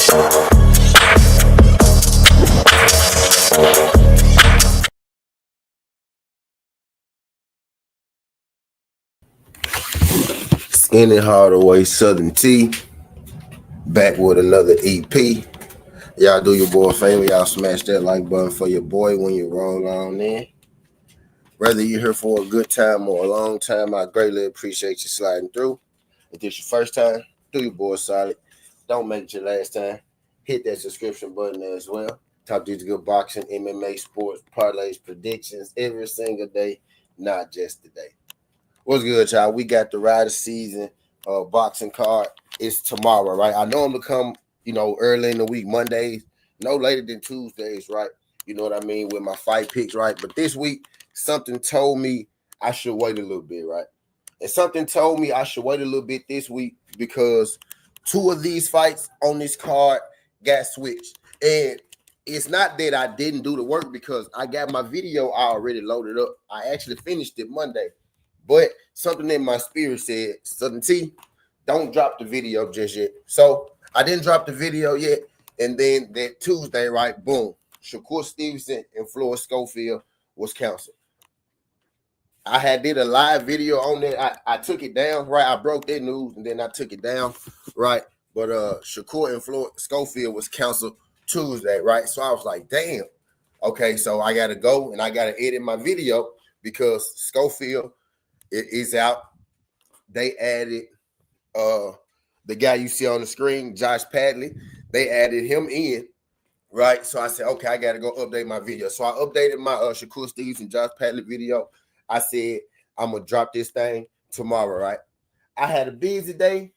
Skinny Hardaway Southern T, back with another EP. Y'all do your boy a favor, y'all smash that like button for your boy when you roll on in. Whether you're here for a good time or a long time, I greatly appreciate you sliding through. If this your first time, do your boy solid. Don't make it your last time. Hit that subscription button as well. Top these good boxing, MMA, sports, parlays, predictions every single day, not just today. What's good, y'all? We got the Riyadh season boxing card. It's tomorrow, right? I know I'm gonna come, early in the week, Mondays, no later than Tuesdays, right? You know what I mean, with my fight picks, right? But this week, something told me I should wait a little bit, right? And something told me I should wait a little bit this week because two of these fights on this card got switched. And it's not that I didn't do the work because I got my video already loaded up. I actually finished it Monday. But something in my spirit said, Southern T, don't drop the video just yet. So I didn't drop the video yet. And then that Tuesday, right, boom, Shakur Stevenson and Floyd Schofield was canceled. I had did a live video on that. I took it down, right? I broke that news and then I took it down, right? But Shakur and Floyd Schofield was canceled Tuesday, right? So I was like, damn. Okay, so I got to go and I got to edit my video because Schofield is out. They added the guy you see on the screen, Josh Padley. They added him in, right? So I said, okay, I got to go update my video. So I updated my Shakur Stevenson and Josh Padley video. I said, I'm going to drop this thing tomorrow, right? I had a busy day.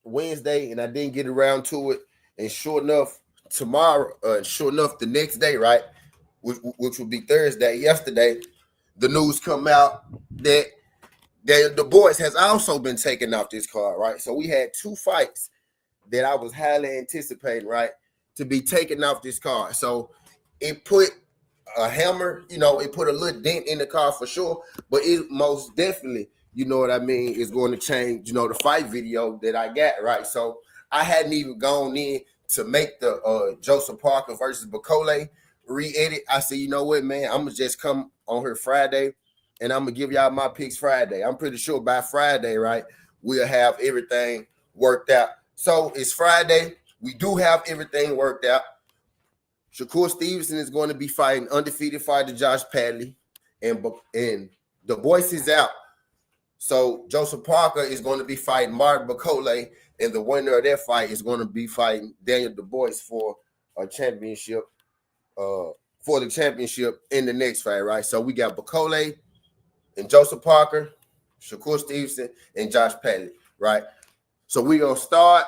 Wednesday, and I didn't get around to it. And sure enough, the next day, right, which would be Thursday, yesterday, the news come out that the boys has also been taken off this card, right? So we had two fights that I was highly anticipating, right, to be taken off this card. So it put a hammer, it put a little dent in the card for sure, but it most definitely, you know what I mean, is going to change, the fight video that I got, right? So I hadn't even gone in to make the Joseph Parker versus Bakole re-edit. I said, you know what, man, I'm going to just come on here Friday, and I'm going to give y'all my picks Friday. I'm pretty sure by Friday, right, we'll have everything worked out. So it's Friday. We do have everything worked out. Shakur Stevenson is going to be fighting undefeated fighter Josh Padley, and the voice is out. So Joseph Parker is going to be fighting Martin Bakole, and the winner of that fight is going to be fighting Daniel Dubois for a championship, for the championship in the next fight, right? So we got Bakole and Joseph Parker, Shakur Stevenson, and Josh Padley, right? So we're going to start.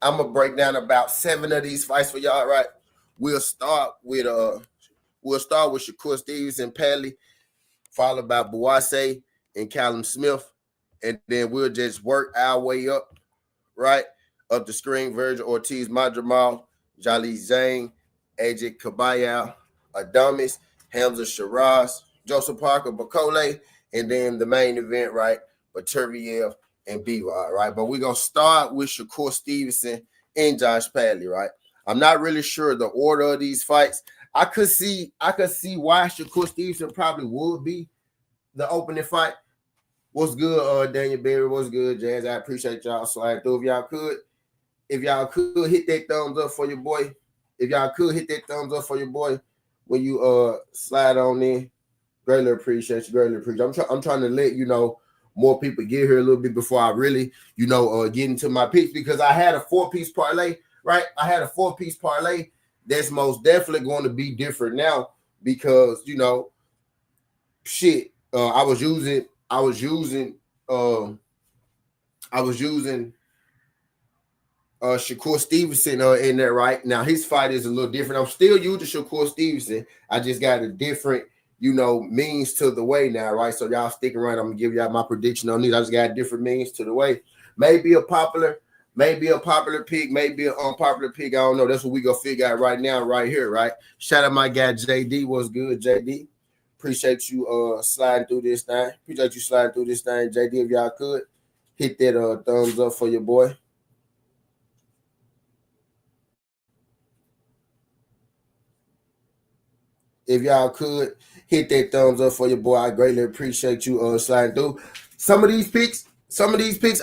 I'm going to break down about 7 of these fights for y'all, right? We'll start with Shakur Stevenson, Padley, followed by Bouasse and Callum Smith, and then we'll just work our way up, right, up the screen. Virgil Ortiz, Madramal, Jali Zhang, AJ Kabayao, Adamis, Hamza Shiraz, Joseph Parker, Bakole, and then the main event, right, Beterbiev and Bivol, right? But we're going to start with Shakur Stevenson and Josh Padley, right? I'm not really sure the order of these fights. I could see why Shakur Stevenson probably would be the opening fight. What's good, Daniel Berry? What's good, Jazz? I appreciate y'all sliding through. If y'all could hit that thumbs up for your boy. When you slide on in. Greatly appreciate you. I'm trying to let more people get here a little bit before I really, get into my picks, because I had a 4-piece parlay, right? That's most definitely going to be different now because, I was using Shakur Stevenson in there, right? Now his fight is a little different. I'm still using Shakur Stevenson. I just got a different, means to the way now, right? So y'all stick around. I'm gonna give y'all my prediction on these. I just got different means to the way. Maybe a popular pick, maybe an unpopular pick. I don't know. That's what we gonna figure out right now, right here, right? Shout out my guy JD. What's good, JD? Appreciate you sliding through this thing. JD, if y'all could hit that thumbs up for your boy. If y'all could hit that thumbs up for your boy, I greatly appreciate you sliding through. Some of these picks,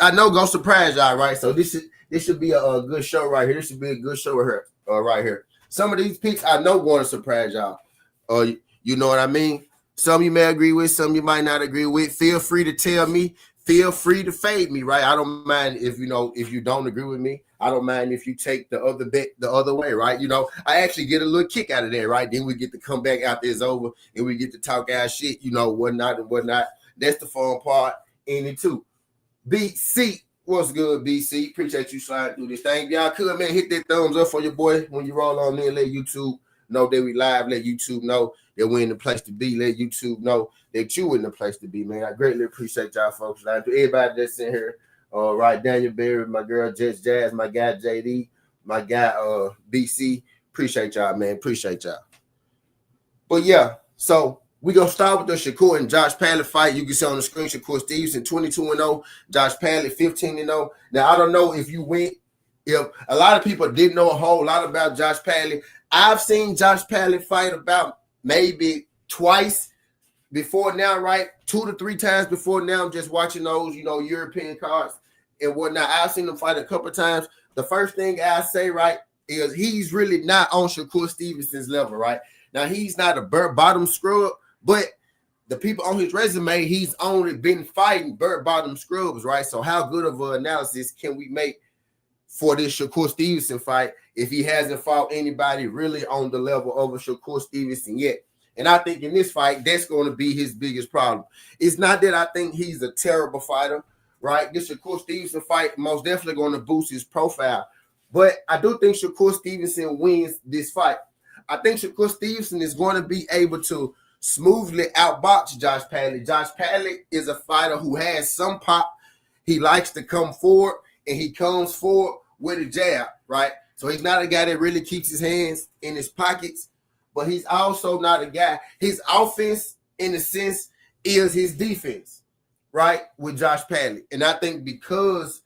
I know gonna surprise y'all, right? So this should be a good show right here. This should be a good show here, right here. Some of these picks I know going to surprise y'all. You know what I mean? Some you may agree with, some you might not agree with. Feel free to tell me. Feel free to fade me, right? I don't mind if you don't agree with me. I don't mind if you take the other bet the other way, right? I actually get a little kick out of that, right? Then we get to come back after it's over and we get to talk our shit, whatnot and whatnot. That's the fun part in it too. BC, what's good, BC? Appreciate you sliding through this thing. Y'all could, man, hit that thumbs up for your boy when you roll on there. Let YouTube know that we live. Let YouTube know that we're in the place to be. Let YouTube know that you in the place to be, man. I greatly appreciate y'all folks. To everybody that's in here, right, Daniel Berry, my girl Jess Jazz, my guy JD, my guy BC. Appreciate y'all, man. Appreciate y'all. But yeah, so we're going to start with the Shakur and Josh Padley fight. You can see on the screen, Shakur Stevenson 22-0, Josh Padley 15-0. Now, I don't know if a lot of people didn't know a whole lot about Josh Padley. I've seen Josh Padley fight about maybe twice before now, right? 2 to 3 times before now. I'm just watching those, European cards and whatnot. I've seen him fight a couple times. The first thing I say, right, is he's really not on Shakur Stevenson's level, right? Now, he's not a bottom scrub, but the people on his resume, he's only been fighting bottom scrubs, right? So how good of an analysis can we make for this Shakur Stevenson fight if he hasn't fought anybody really on the level of a Shakur Stevenson yet? And I think in this fight, that's going to be his biggest problem. It's not that I think he's a terrible fighter, right? This Shakur Stevenson fight most definitely going to boost his profile. But I do think Shakur Stevenson wins this fight. I think Shakur Stevenson is going to be able to smoothly outbox Josh Padley. Josh Padley is a fighter who has some pop. He likes to come forward, and he comes forward with a jab, right? So he's not a guy that really keeps his hands in his pockets, but he's also not a guy. His offense, in a sense, is his defense, right, with Josh Padley. And I think because,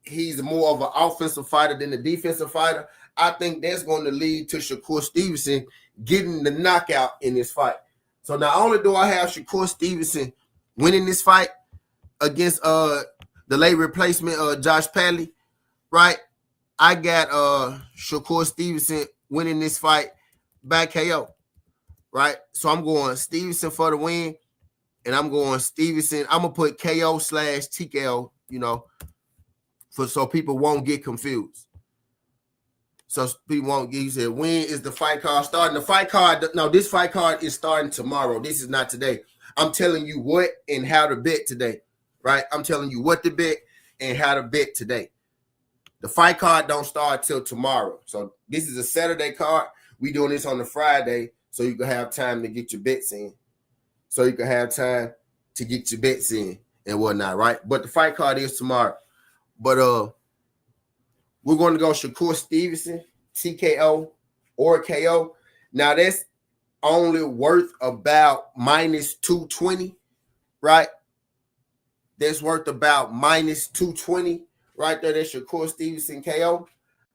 he's more of an offensive fighter than a defensive fighter, I think that's going to lead to Shakur Stevenson getting the knockout in this fight. So not only do I have Shakur Stevenson winning this fight against the late replacement Josh Padley, right? I got Shakur Stevenson winning this fight by KO, right? So I'm going Stevenson for the win, and I'm going Stevenson. I'm gonna put KO/TKO, so people won't get confused. So people won't get. He said, when is the fight card starting? The fight card, no, this fight card is starting tomorrow. This is not today. I'm telling you what and how to bet today, right? I'm telling you what to bet and how to bet today. The fight card don't start till tomorrow. So this is a Saturday card. We doing this on the Friday so you can have time to get your bets in. So you can have time to get your bets in and whatnot, right? But the fight card is tomorrow. But we're going to go Shakur Stevenson, TKO or KO. Now that's only worth about minus 220, right? That's worth about minus 220 right there. That's Shakur Stevenson KO.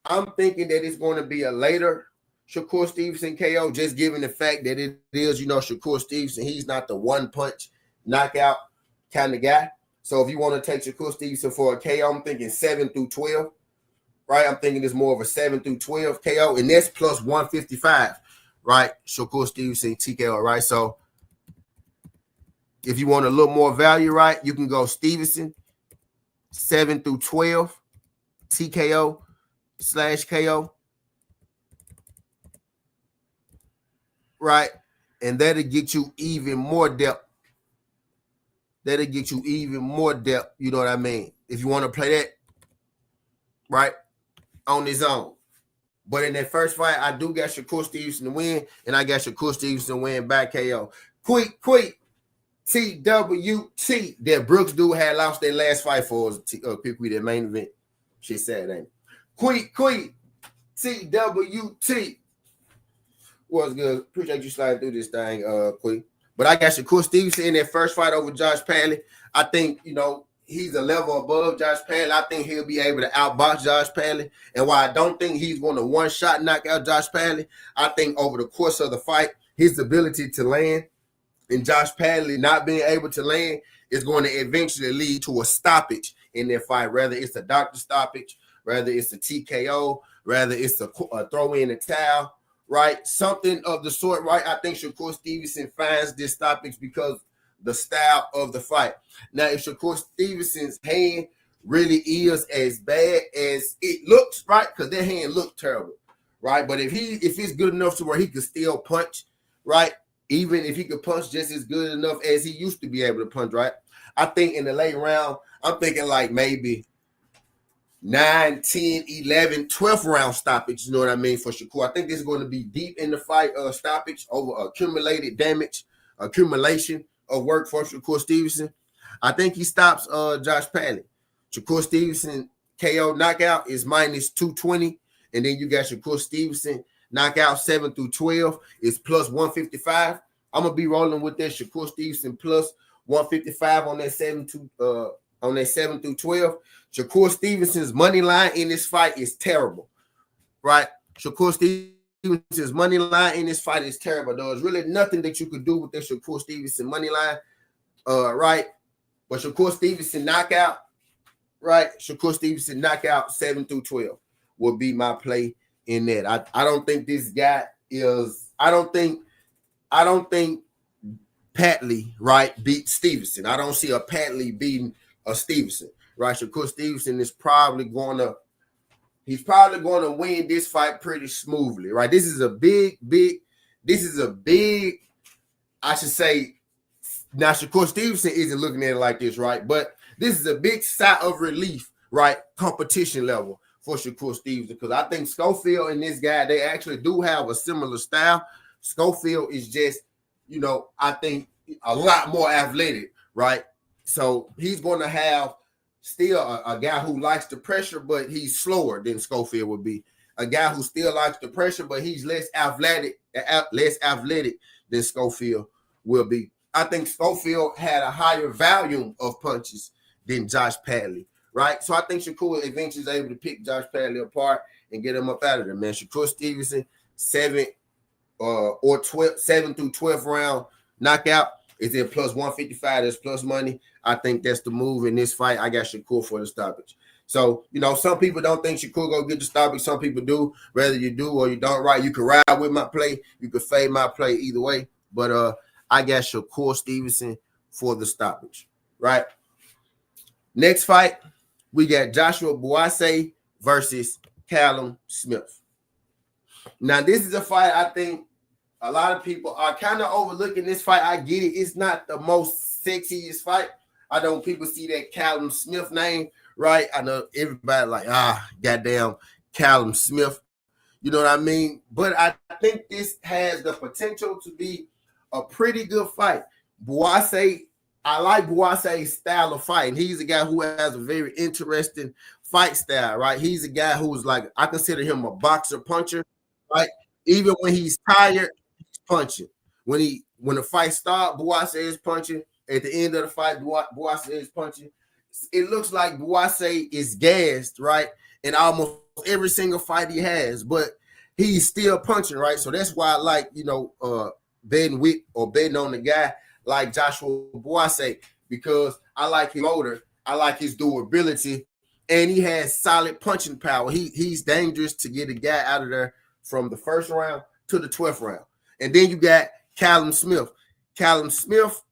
I'm thinking that it's going to be a later Shakur Stevenson KO, just given the fact that it is, Shakur Stevenson, he's not the one-punch knockout kind of guy. So if you want to take Shakur Stevenson for a KO, I'm thinking 7 through 12, right? I'm thinking it's more of a 7 through 12 KO, and that's plus 155, right? Shakur Stevenson TKO, right? So if you want a little more value, right, you can go Stevenson 7 through 12 TKO/KO, right? And that'll get you even more depth. That'll get you even more depth. You know what I mean? If you want to play that, right, on his own. But in that first fight, I do got Shakur Stevenson to win, and I got Shakur Stevenson to win by KO. Quick, TWT. That Brooks dude had lost their last fight for us. Quick, that main event. Shit sad, ain't it? Quick, TWT. What's good? Appreciate you sliding through this thing, quick. But I got Shakur Stevenson in that first fight over Josh Padley. I think, he's a level above Josh Padley. I think he'll be able to outbox Josh Padley. And while I don't think he's going to one-shot knock out Josh Padley, I think over the course of the fight, his ability to land and Josh Padley not being able to land is going to eventually lead to a stoppage in their fight. Whether it's a doctor stoppage, whether it's a TKO, whether it's a throw in a towel, right? Something of the sort, right? I think Shakur Stevenson finds this stoppage because the style of the fight. Now, if Shakur Stevenson's hand really is as bad as it looks, right? Because their hand looked terrible, right? But if it's good enough to where he could still punch, right? Even if he could punch just as good enough as he used to be able to punch, right? I think in the late round, I'm thinking like maybe 9, 10, 11, 12th round stoppage, you know what I mean, for Shakur. I think this is going to be deep in the fight stoppage over accumulated damage, accumulation of work for Shakur Stevenson. I think he stops Josh Padley. Shakur Stevenson KO knockout is minus 220, and then you got Shakur Stevenson knockout 7 through 12 is plus 155. I'm gonna be rolling with that Shakur Stevenson plus 155 on that 7 through 12. Shakur Stevenson's money line in this fight is terrible, right? Shakur Stevenson's money line in this fight is terrible. There's really nothing that you could do with the Shakur Stevenson money line, right? But Shakur Stevenson knockout, right? Shakur Stevenson knockout 7 through 12 will be my play in that. I don't think this guy is. I don't think Padley, right, beat Stevenson. I don't see a Padley beating a Stevenson, right? Shakur Stevenson is probably going to win this fight pretty smoothly, right? This is a big, I should say, now Shakur Stevenson isn't looking at it like this, right? But this is a big sigh of relief, right? Competition level for Shakur Stevenson, because I think Schofield and this guy, they actually do have a similar style. Schofield is just, I think a lot more athletic, right? So he's going to have still a guy who likes the pressure, but he's slower than Schofield would be. A guy who still likes the pressure, but he's less athletic than Schofield will be. I think Schofield had a higher volume of punches than Josh Padley, right? So I think Shakur eventually is able to pick Josh Padley apart and get him up out of there, man. Shakur Stevenson, 7 through 12th round knockout is at plus 155. That's plus money. I think that's the move in this fight. I got Shakur for the stoppage. So, some people don't think Shakur go get the stoppage. Some people do. Whether you do or you don't, right? You can ride with my play. You can fade my play either way. But I got Shakur Stevenson for the stoppage, right? Next fight, we got Joshua Buatsi versus Callum Smith. Now, this is a fight I think a lot of people are kind of overlooking this fight. I get it. It's not the most sexiest fight. I know people see that Callum Smith name, right? I know everybody like, goddamn Callum Smith. You know what I mean? But I think this has the potential to be a pretty good fight. Buatsi, I like Buatsi's style of fighting. He's a guy who has a very interesting fight style, right? He's a guy who's like, I consider him a boxer puncher, right? Even when he's tired, he's punching. When the fight starts, Buatsi is punching. At the end of the fight, Buatsi is punching. It looks like Buatsi is gassed, right? In almost every single fight he has, but he's still punching, right? So that's why I like, betting with or betting on the guy like Joshua Buatsi, because I like his motor, I like his durability, and he has solid punching power. He's dangerous to get a guy out of there from the first round to the 12th round. And then you got Callum Smith. Callum Smith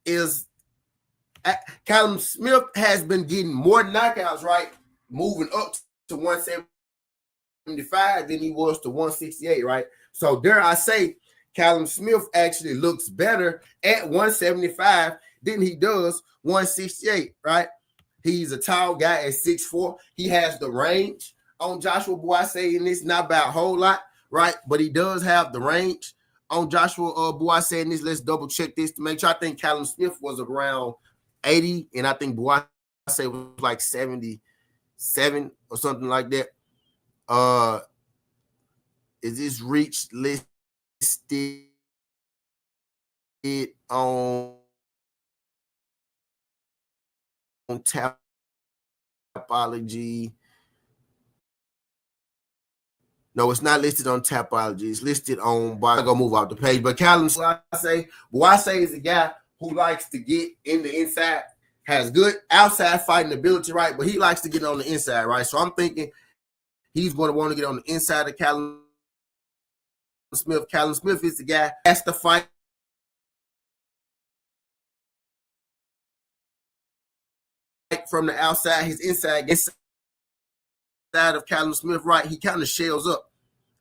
has been getting more knockouts, right? Moving up to 175 than he was to 168, right? So dare I say, Callum Smith actually looks better at 175 than he does 168, right? He's a tall guy at 6'4". He has the range on Joshua Buatsi, and it's not by a whole lot, right? But he does have the range on Joshua Buatsi in this. Let's double check this to make sure. I think Callum Smith was around 80, and I think Buatsi was like 77 or something like that. Is this reach listed on Tapology. No, it's not listed on Tapology. It's listed on. I'm gonna move off the page. But Callum Boise is a guy who likes to get in the inside, has good outside fighting ability, right? But he likes to get on the inside, right? So I'm thinking he's going to want to get on the inside of Callum Smith. Callum Smith is the guy that's the fight from the outside. His inside of Callum Smith, right? He kind of shells up.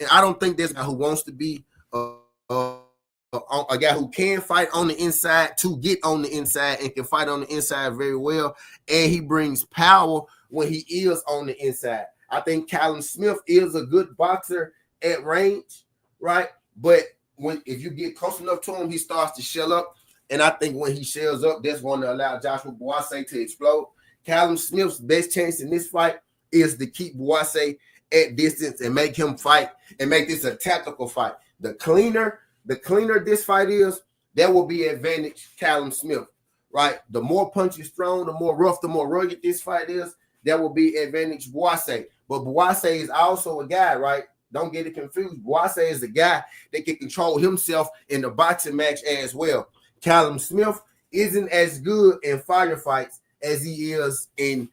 And I don't think there's a guy who wants to be a guy who can fight on the inside to get on the inside and can fight on the inside very well. And he brings power when he is on the inside. I think Callum Smith is a good boxer at range, right? But if you get close enough to him, he starts to shell up. And I think when he shells up, that's going to allow Joshua Boise to explode. Callum Smith's best chance in this fight is to keep Boise at distance and make him fight and make this a tactical fight. The cleaner this fight is, that will be advantage Callum Smith, right? The more punches thrown, the more rough, the more rugged this fight is, that will be advantage Boise. But Boise is also a guy, right? Don't get it confused. Boise is the guy that can control himself in the boxing match as well. Callum Smith isn't as good in firefights as he is in,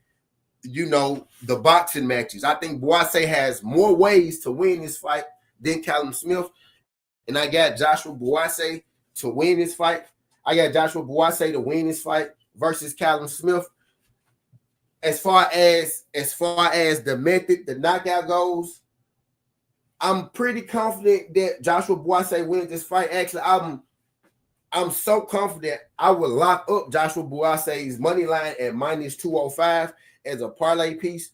the boxing matches. I think Boise has more ways to win this fight than Callum Smith. And I got Joshua Boise to win this fight. I got Joshua Boise to win this fight versus Callum Smith. As far as the method, the knockout goes, I'm pretty confident that Joshua Boise wins this fight. Actually, I'm so confident I will lock up Joshua Boise's money line at -205 as a parlay piece.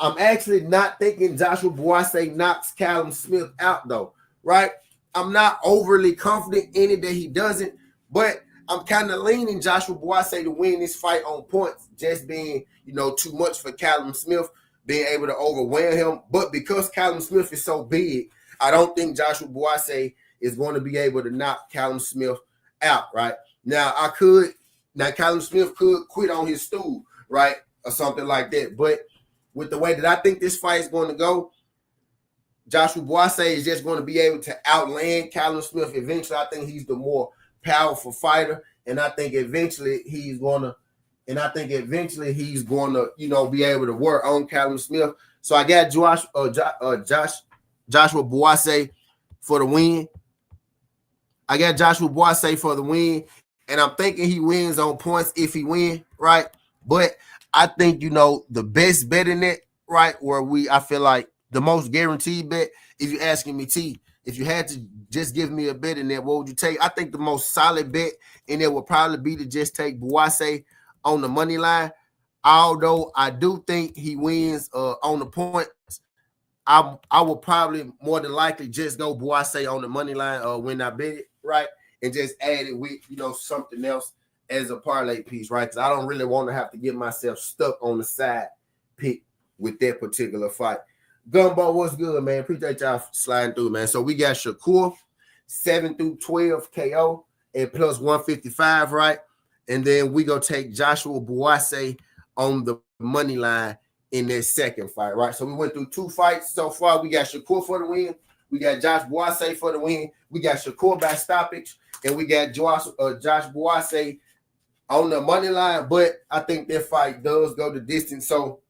I'm actually not thinking Joshua Boise knocks Callum Smith out, though, right? I'm not overly confident in it that he doesn't, but I'm kind of leaning Joshua Boise to win this fight on points, just being, too much for Callum Smith, being able to overwhelm him. But because Callum Smith is so big, I don't think Joshua Boise is going to be able to knock Callum Smith out, right? Now, Callum Smith could quit on his stool, right, or something like that. But with the way that I think this fight is going to go, Joshua Boise is just going to be able to outland Callum Smith eventually. I think he's the more powerful fighter, and I think eventually he's going to, be able to work on Callum Smith. So I got Joshua Boise for the win. And I'm thinking he wins on points if he wins, right? But I think, the best bet in it, right, I feel like the most guaranteed bet, if you're asking me, T, if you had to just give me a bet in there, what would you take? I think the most solid bet in there would probably be to just take Boise on the money line. Although I do think he wins on the points, I will probably more than likely just go Boise on the money line when I bet it, right? And just add it with, something else as a parlay piece, right? Because I don't really want to have to get myself stuck on the side pick with that particular fight. Gumbo, what's good, man? Appreciate y'all sliding through, man. So we got Shakur, 7-12 KO at +155, right? And then we go take Joshua Boise on the money line in their second fight, right? So we went through 2 fights so far. We got Shakur for the win. We got Josh Boise for the win. We got Shakur by stoppage. And we got Josh Boise on the money line. But I think that fight does go the distance. So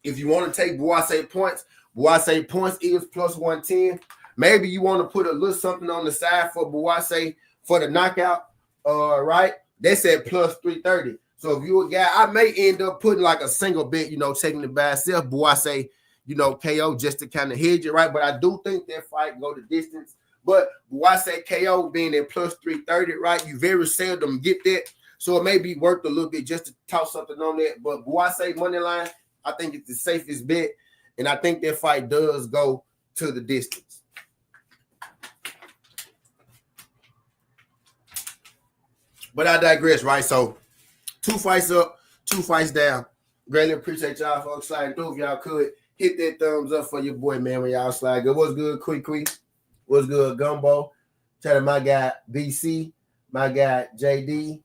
if you want to take Boise points is +110. Maybe you want to put a little something on the side for Boise for the knockout, right? That's at +330. So if you're a guy, I may end up putting like a single bet, taking it by itself, Boise, KO just to kind of hedge it, right? But I do think that fight go the distance. But Boise KO being at +330, right? You very seldom get that. So it may be worth a little bit just to toss something on that. But Boise money line, I think it's the safest bet. And I think that fight does go to the distance. But I digress, right? So 2 fights up, 2 fights down. Greatly appreciate y'all folks sliding through. If y'all could hit that thumbs up for your boy, man, when y'all slide good. What's good, Quick? What's good, Gumbo? Shout out my guy BC, my guy JD,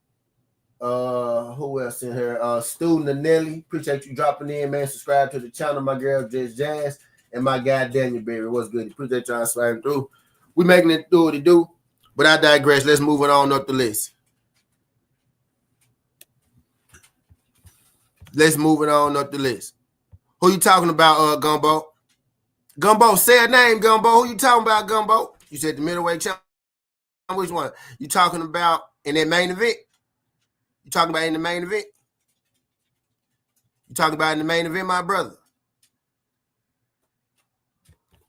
Who else in here? Stu Nanelli. Appreciate you dropping in, man. Subscribe to the channel. My girl Just Jazz and my guy Daniel Berry. What's good? Appreciate y'all sliding through. We making it do what it do. But I digress. Let's move it on up the list. Let's move it on up the list. Who you talking about, Gumbo? Gumbo, say a name, Gumbo. Who you talking about, Gumbo? You said the middleweight champ. Which one? You talking about in that main event? You talking about in the main event? You talking about in the main event, my brother?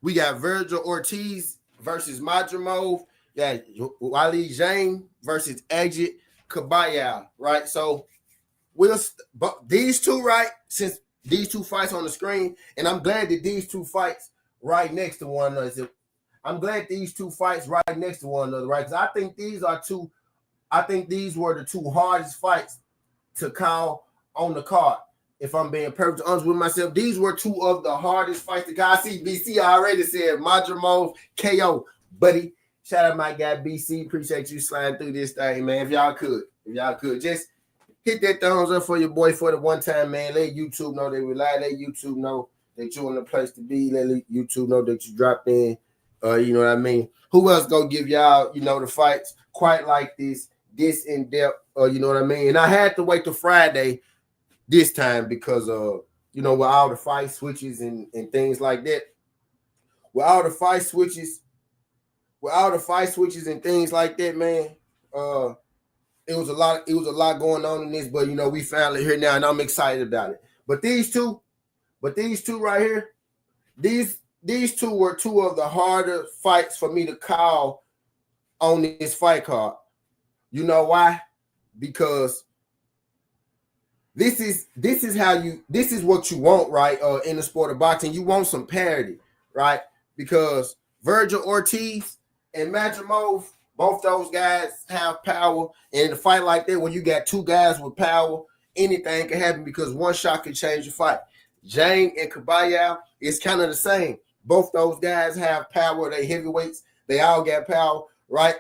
We got Virgil Ortiz versus Madrimov. Yeah, Wally Zhang versus Ajit Kabayel, right? So these two, right? Since these two fights on the screen, and I'm glad that these two fights right next to one another. I'm glad these two fights right next to one another, right? Because I think these were the two hardest fights to call on the card. If I'm being perfectly honest with myself, these were two of the hardest fights to call. I see BC already said Madrimov KO, buddy. Shout out my guy BC. Appreciate you sliding through this thing, man. If y'all could just hit that thumbs up for your boy for the one time, man. Let YouTube know that we live. Let YouTube know that you're in the place to be. Let YouTube know that you dropped in. You know what I mean? Who else gonna give y'all, the fights quite like this in depth? You know what I mean? And I had to wait till Friday this time because with all the fight switches and things like that. With all the fight switches and things like that, man. It was a lot going on in this, but we finally here now, and I'm excited about it. But these two right here, these two were two of the harder fights for me to call on this fight card. You know why? Because this is what you want, right? In the sport of boxing, you want some parity, right? Because Virgil Ortiz and Madrimov, both those guys have power. And in a fight like that, when you got two guys with power, anything can happen because one shot can change the fight. Zhang and Kabayel is kind of the same. Both those guys have power. They heavyweights. They all got power, right?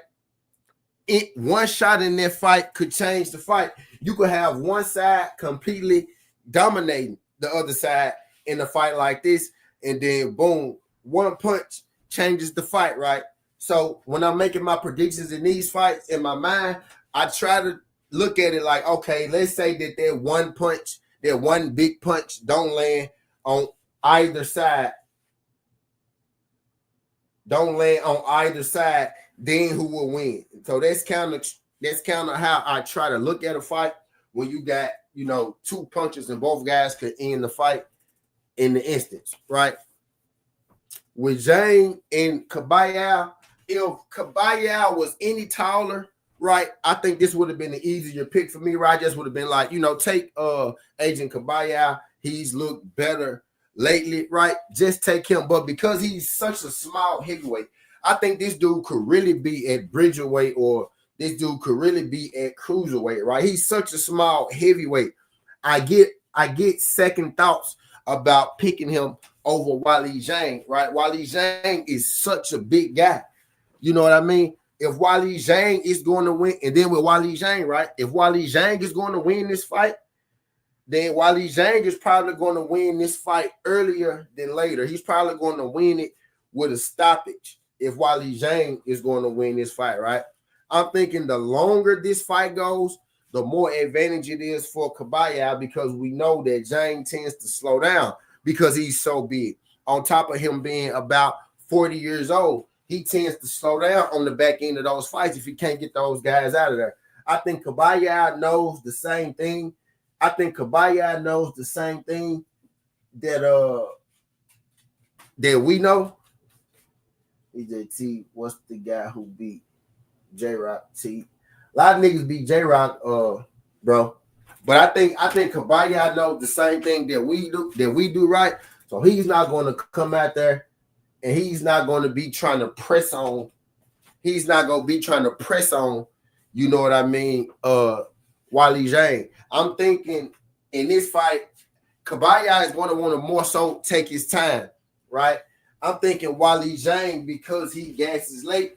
One shot in that fight could change the fight. You could have one side completely dominating the other side in a fight like this, and then boom, one punch changes the fight, right? So when I'm making my predictions in these fights, in my mind, I try to look at it like, okay, let's say that one big punch don't land on either side. Then who will win? So that's kind of how I try to look at a fight when you got, two punches and both guys could end the fight in the instance, right? With Zhang and Kabayel, if Kabayel was any taller, right, I think this would have been an easier pick for me, right? I just would have been like, take Agent Kabayel. He's looked better lately, right? Just take him. But because he's such a small heavyweight, I think this dude could really be at bridgerweight, or this dude could really be at cruiserweight, right? He's such a small heavyweight. I get second thoughts about picking him over Wally Zhang, right? Wally Zhang is such a big guy. You know what I mean? If Wally Zhang is going to win, and then with Wally Zhang, right? If Wally Zhang is going to win this fight, then Wally Zhang is probably going to win this fight earlier than later. He's probably going to win it with a stoppage if Wally Zhang is going to win this fight, right? I'm thinking the longer this fight goes, the more advantage it is for Kabayel, because we know that Zhang tends to slow down because he's so big. On top of him being about 40 years old, he tends to slow down on the back end of those fights if he can't get those guys out of there. I think Kabayel knows the same thing. that we know. EJT, what's the guy who beat J-Rock T? A lot of niggas beat J-Rock, bro. But I think Kabayel knows the same thing that we do, right? So he's not going to come out there and he's not going to be trying to press on. He's not going to be trying to press on, you know what I mean, Wally Zhang. I'm thinking in this fight, Kabayel is going to want to more so take his time, right? I'm thinking Wally Zhang, because he gasses late,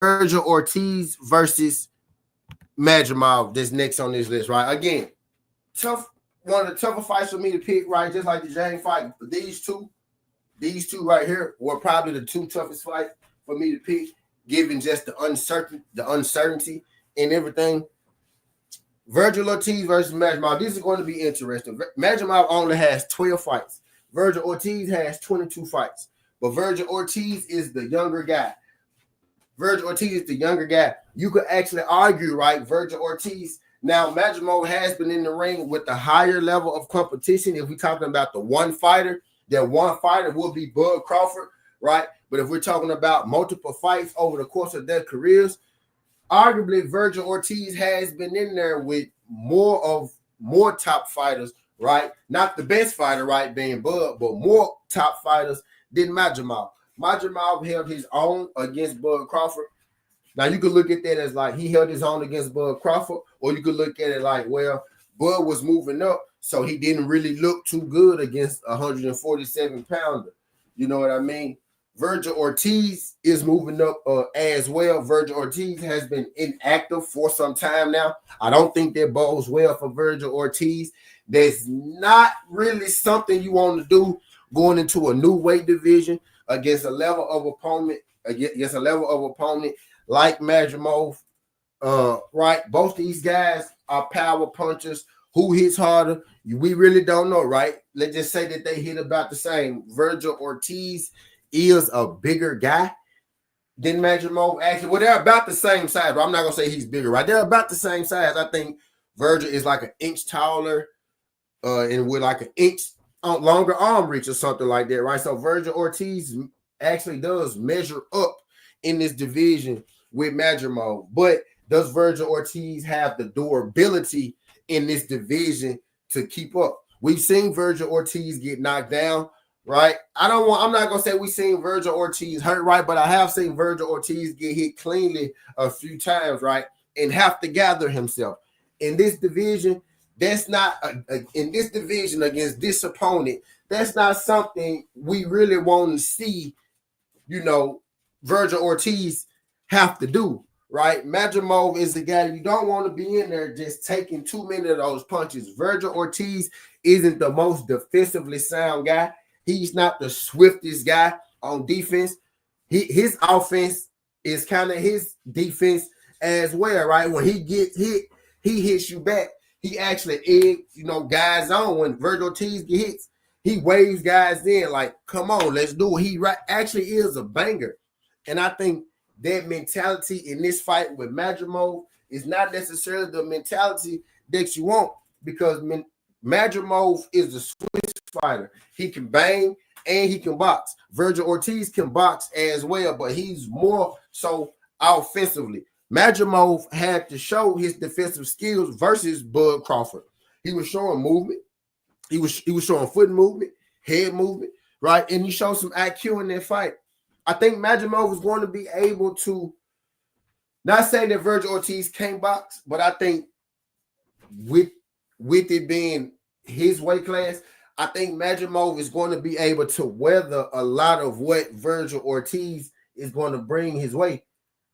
Virgil Ortiz versus Madrimov. That's next on this list, right? Again, tough. One of the tougher fights for me to pick, right? Just like the James fight. But these two right here were probably the two toughest fights for me to pick, given just the uncertainty and everything. Virgil Ortiz versus Madrimov. This is going to be interesting. Madrimov only has 12 fights. Virgil Ortiz has 22 fights. But Virgil Ortiz is the younger guy. You could actually argue, right? Virgil Ortiz. Now, Madrimov has been in the ring with a higher level of competition. If we're talking about the one fighter, that one fighter will be Bud Crawford, right? But if we're talking about multiple fights over the course of their careers, arguably Virgil Ortiz has been in there with more top fighters, right? Not the best fighter, right, being Bud, but more top fighters than Madrimov. Madrimov held his own against Bud Crawford. Now, you could look at that as like he held his own against Bud Crawford, or you could look at it like, well, Bud was moving up, so he didn't really look too good against a 147-pounder. You know what I mean? Virgil Ortiz is moving up as well. Virgil Ortiz has been inactive for some time now. I don't think that bodes well for Virgil Ortiz. That's not really something you want to do going into a new weight division against a level of opponent, like Madrimov. Right? Both of these guys are power punchers. Who hits harder? We really don't know, right? Let's just say that they hit about the same. Virgil Ortiz is a bigger guy than Madrimov. Actually, well, they're about the same size, but I'm not going to say he's bigger, right? They're about the same size. I think Virgil is like an inch taller and with like an inch longer arm reach or something like that, right? So Virgil Ortiz actually does measure up in this division with Madrimov. But does Virgil Ortiz have the durability in this division to keep up? We've seen Virgil Ortiz get knocked down, right? I'm not gonna say we've seen Virgil Ortiz hurt, right? But I have seen Virgil Ortiz get hit cleanly a few times, right? And have to gather himself. In this division, that's not in this division against this opponent, that's not something we really want to see, Virgil Ortiz have to do, right? Madrimov is the guy you don't want to be in there just taking too many of those punches. Virgil Ortiz isn't the most defensively sound guy. He's not the swiftest guy on defense. His offense is kind of his defense as well, right? When he gets hit, he hits you back. He actually eggs, guys on. When Virgil Ortiz gets hits, he waves guys in like, come on, let's do it. He actually is a banger. And I think that mentality in this fight with Madrimov is not necessarily the mentality that you want, because Madrimov is a Swiss fighter. He can bang and he can box. Virgil Ortiz can box as well, but he's more so offensively. Madrimov had to show his defensive skills versus Bud Crawford. He was showing movement. He was showing foot movement, head movement, right? And he showed some IQ in that fight. I think Madrimov was going to be able to, not saying that Virgil Ortiz can't box, but I think with it being his weight class, I think Madrimov is going to be able to weather a lot of what Virgil Ortiz is going to bring his way.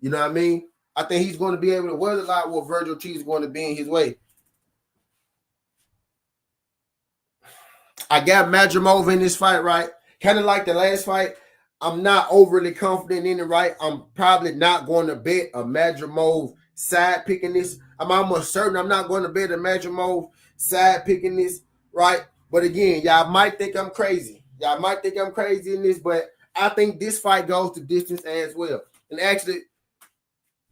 You know what I mean? I think he's going to be able to weather a lot of what Virgil Ortiz is going to be in his way. I got Madrimov in this fight, right? Kind of like the last fight. I'm not overly confident in it, right? I'm probably not going to bet a Madrimov side picking this. I'm almost certain I'm not going to bet a Madrimov side picking this, right? But again, y'all might think I'm crazy. Y'all might think I'm crazy in this, but I think this fight goes the distance as well. And actually,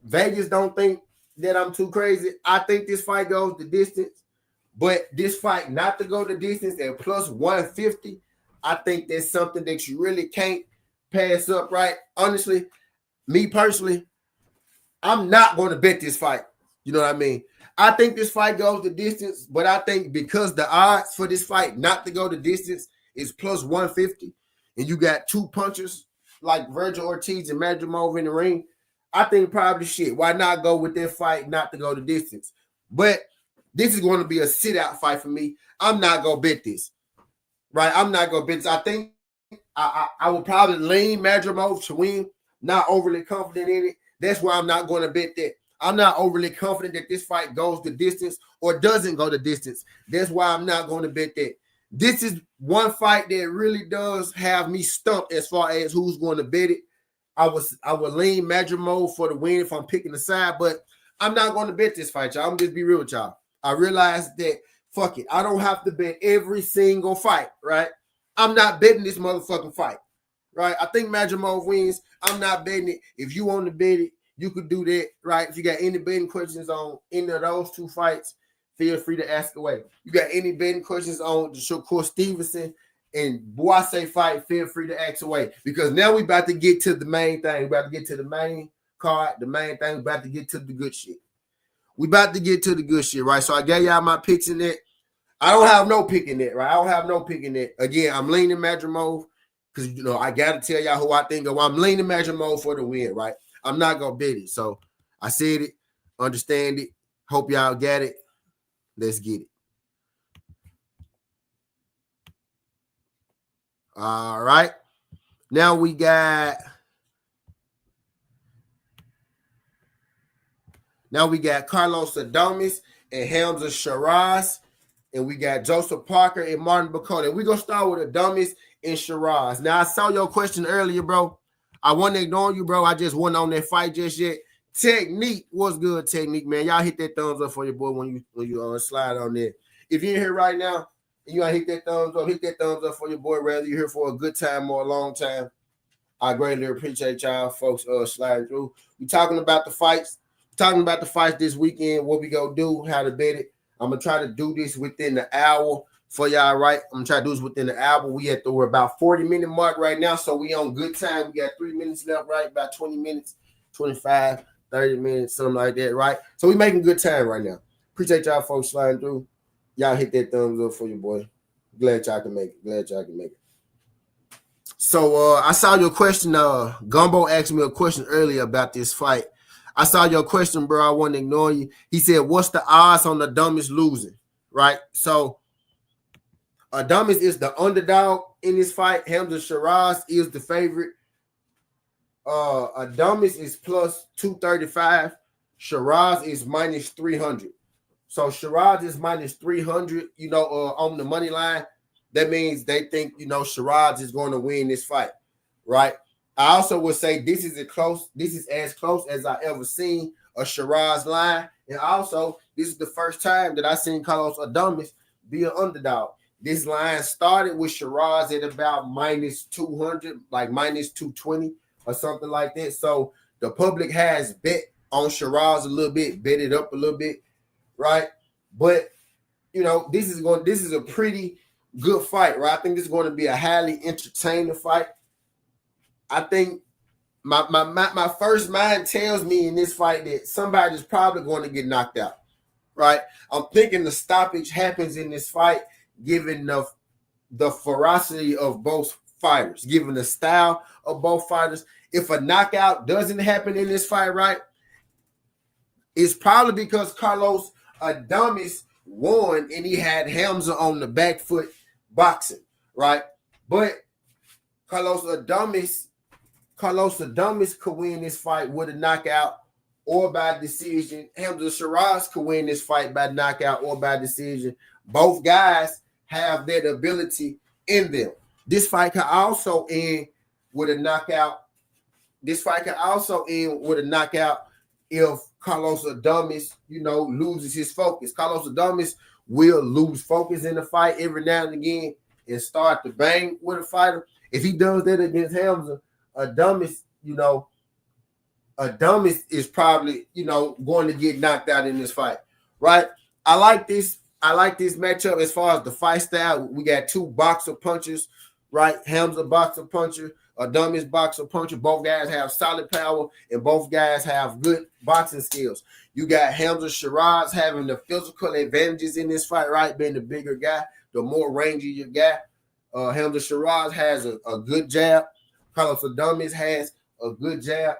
Vegas don't think that I'm too crazy. I think this fight goes the distance, but this fight not to go the distance at plus 150, I think that's something that you really can't pass up, right? Honestly, me personally, I'm not going to bet this fight. You know what I mean? I think this fight goes the distance, but I think because the odds for this fight not to go the distance is plus 150, and you got two punchers like Virgil Ortiz and Madrimov in the ring, I think probably shit. Why not go with that fight not to go the distance? But this is going to be a sit-out fight for me. I'm not going to bet this, right? I'm not going to bet this. I think I will probably lean Madrimov to win. Not overly confident in it. That's why I'm not going to bet that. I'm not overly confident that this fight goes the distance or doesn't go the distance. That's why I'm not going to bet that. This is one fight that really does have me stumped as far as who's going to bet it. I would lean Madrimov for the win if I'm picking the side, but I'm not going to bet this fight, y'all. I'm just be real with y'all. I realize that, fuck it, I don't have to bet every single fight, right? I'm not betting this motherfucking fight, right? I think Madrimov wins. I'm not betting it. If you want to bet it, you could do that, right? If you got any betting questions on any of those two fights, feel free to ask away. You got any betting questions on the Shakur Stevenson and Boise fight, feel free to ask away. Because now we about to get to the main thing. We about to get to the main card, the main thing. We about to get to the good shit. We about to get to the good shit, right? So I gave y'all my picks in it. I don't have no pick in it, right? I don't have no pick in it. Again, I'm leaning Madrimov because, you know, I got to tell y'all who I think of. I'm leaning Madrimov for the win, right? I'm not going to bet it. So I said it, understand it. Hope y'all get it. Let's get it. All right. Now we got Carlos Adames and Hamza Shiraz. And we got Joseph Parker and Martin Bakota. We're going to start with Adames and Shiraz. Now, I saw your question earlier, bro. I wasn't ignoring you, bro. I just wasn't on that fight just yet. Technique was good, technique, man. Y'all hit that thumbs up for your boy when you slide on there. If you're in here right now and you want to hit that thumbs up for your boy, whether you're here for a good time or a long time. I greatly appreciate y'all folks sliding through. We're talking about the fights. This weekend, what we go do, how to bet it. I'm going to try to do this within the hour for y'all, right? I'm going to try to do this within the hour. We're about 40-minute mark right now, so we on good time. We got 3 minutes left, right? About 20 minutes, 25, 30 minutes, something like that, right? So we making good time right now. Appreciate y'all folks sliding through. Y'all hit that thumbs up for your boy. Glad y'all can make it. So I saw your question. Gumbo asked me a question earlier about this fight. I saw your question, bro. I wasn't ignoring you. He said, what's the odds on Adames losing? Right? So Adames is the underdog in this fight. Hamza Shiraz is the favorite. Adames is plus 235. Shiraz is minus 300. So Shiraz is minus 300, on the money line. That means they think, Shiraz is going to win this fight, right? I also would say this is as close as I ever seen a Shiraz line. And also, this is the first time that I seen Carlos Adames be an underdog. This line started with Shiraz at about minus 200, like minus 220 or something like that. So the public has bet on Shiraz a little bit, bet it up a little bit, right? But, this is a pretty good fight, right? I think this is going to be a highly entertaining fight. I think my first mind tells me in this fight that somebody's probably going to get knocked out, right? I'm thinking the stoppage happens in this fight, given the ferocity of both fighters, given the style of both fighters. If a knockout doesn't happen in this fight, right, it's probably because Carlos Adames won and he had Hamza on the back foot boxing, right? But Carlos Adames could win this fight with a knockout or by decision. Hamza Shiraz could win this fight by knockout or by decision. Both guys have that ability in them. This fight can also end with a knockout. If Carlos Adames, loses his focus. Carlos Adames will lose focus in the fight every now and again and start to bang with a fighter. If he does that against Hamza, Adames is probably, going to get knocked out in this fight, right? I like this matchup as far as the fight style. We got two boxer punchers, right? Hamza boxer puncher, Adames boxer puncher. Both guys have solid power and both guys have good boxing skills. You got Hamza Shiraz having the physical advantages in this fight, right? Being the bigger guy, the more rangy you got. Hamza Shiraz has a good jab. Carlos Adames has a good jab.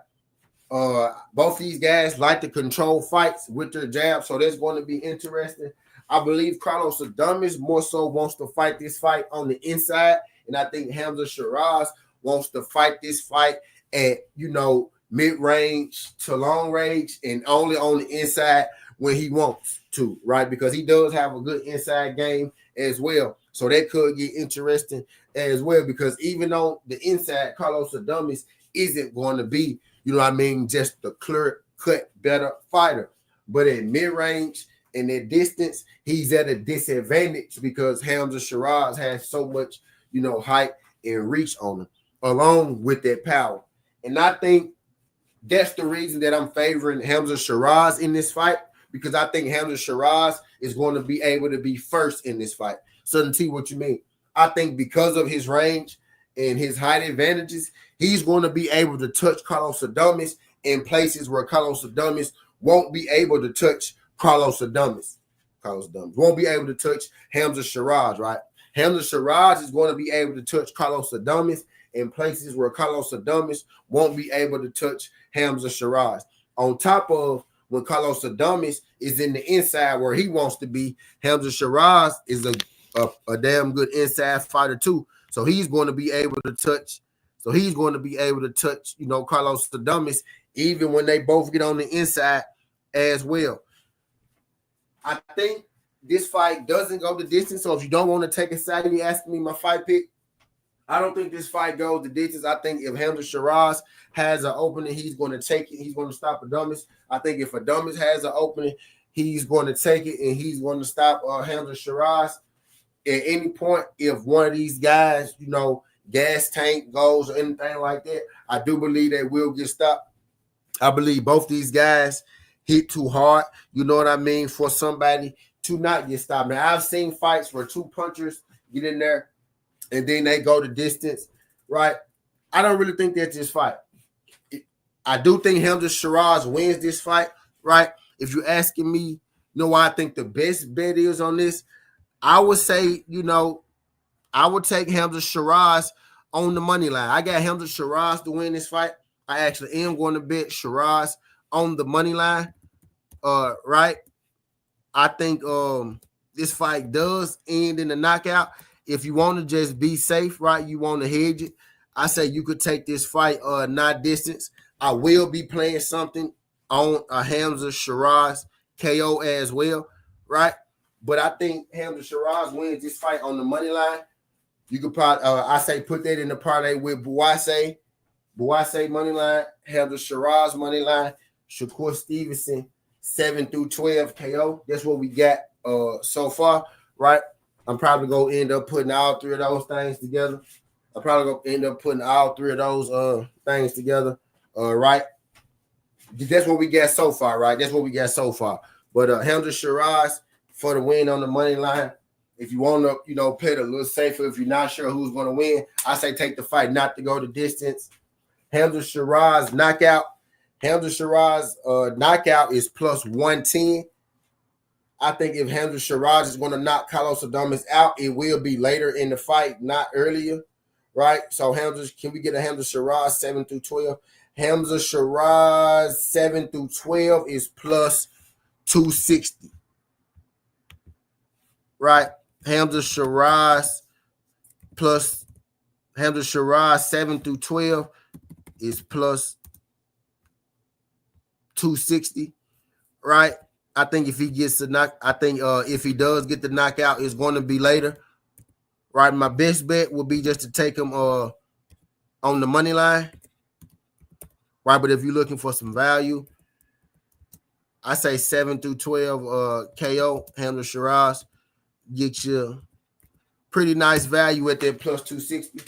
Both these guys like to control fights with their jab, so that's going to be interesting. I believe Carlos Adames more so wants to fight this fight on the inside, and I think Hamza Shiraz wants to fight this fight at, mid-range to long range, and only on the inside when he wants to, right? Because he does have a good inside game as well. So that could get interesting as well, because even on the inside, Carlos Adames isn't going to be, you know what I mean, just the clear-cut better fighter. But at mid-range and at distance, he's at a disadvantage because Hamza Shiraz has so much, you know, height and reach on him, along with that power. And I think that's the reason that I'm favoring Hamza Shiraz in this fight, because I think Hamza Shiraz is going to be able to be first in this fight. Southern T, what you mean? I think because of his range and his height advantages, he's going to be able to touch Carlos Adames in places where Carlos Adames won't be able to touch Carlos Adames. Carlos Adames won't be able to touch Hamza Shiraz, right? Hamza Shiraz is going to be able to touch Carlos Adames in places where Carlos Adames won't be able to touch Hamza Shiraz. On top of when Carlos Adames is in the inside where he wants to be, Hamza Shiraz is a damn good inside fighter too. So he's going to be able to touch. You know, Carlos Adames, even when they both get on the inside as well. I think this fight doesn't go the distance. So if you don't want to take a side, you asking me my fight pick. I don't think this fight goes the distance. I think if Hamza Shiraz has an opening, he's going to take it. He's going to stop Adames. I think if Adames has an opening, he's going to take it and he's going to stop Hamza Shiraz. At any point, if one of these guys, you know, gas tank goes or anything like that, I do believe they will get stopped. I believe both these guys hit too hard, you know what I mean, for somebody to not get stopped. Now, I've seen fights where two punchers get in there and then they go the distance, right? I don't really think that's this fight. I do think Hamza Shiraz wins this fight, right? If you're asking me, you know why I think the best bet is on this, I would say, you know, I would take Hamza Shiraz on the money line. I got Hamza Shiraz to win this fight. I actually am going to bet Shiraz on the money line, right? I think this fight does end in a knockout. If you want to just be safe, right, you want to hedge it, I say you could take this fight not distance. I will be playing something on a Hamza Shiraz KO as well, right? But I think Hamza Shiraz wins this fight on the money line. You could probably, I say, put that in the parlay with Buase money line, Hamza Shiraz money line, Shakur Stevenson 7-12 KO. That's what we got so far, right? I'm probably going to end up putting all three of those things together. Right? That's what we got so far, right? That's what we got so far. But Hamza Shiraz for the win on the money line. If you want to, you know, play it a little safer, if you're not sure who's going to win, I say take the fight not to go the distance. Hamza Shiraz knockout. Hamza Shiraz knockout is plus 110. I think if Hamza Shiraz is going to knock Carlos Adames out, it will be later in the fight, not earlier, right? So can we get a Hamza Shiraz 7-12? Hamza Shiraz 7-12 is plus 260, right? Hamza Shiraz 7-12 is plus 260, right? I think if he gets the knock, if he does get the knockout, it's going to be later, right? My best bet would be just to take him on the money line, right? But if you're looking for some value, I say 7-12 KO Hamza Shiraz get you pretty nice value at that plus 260.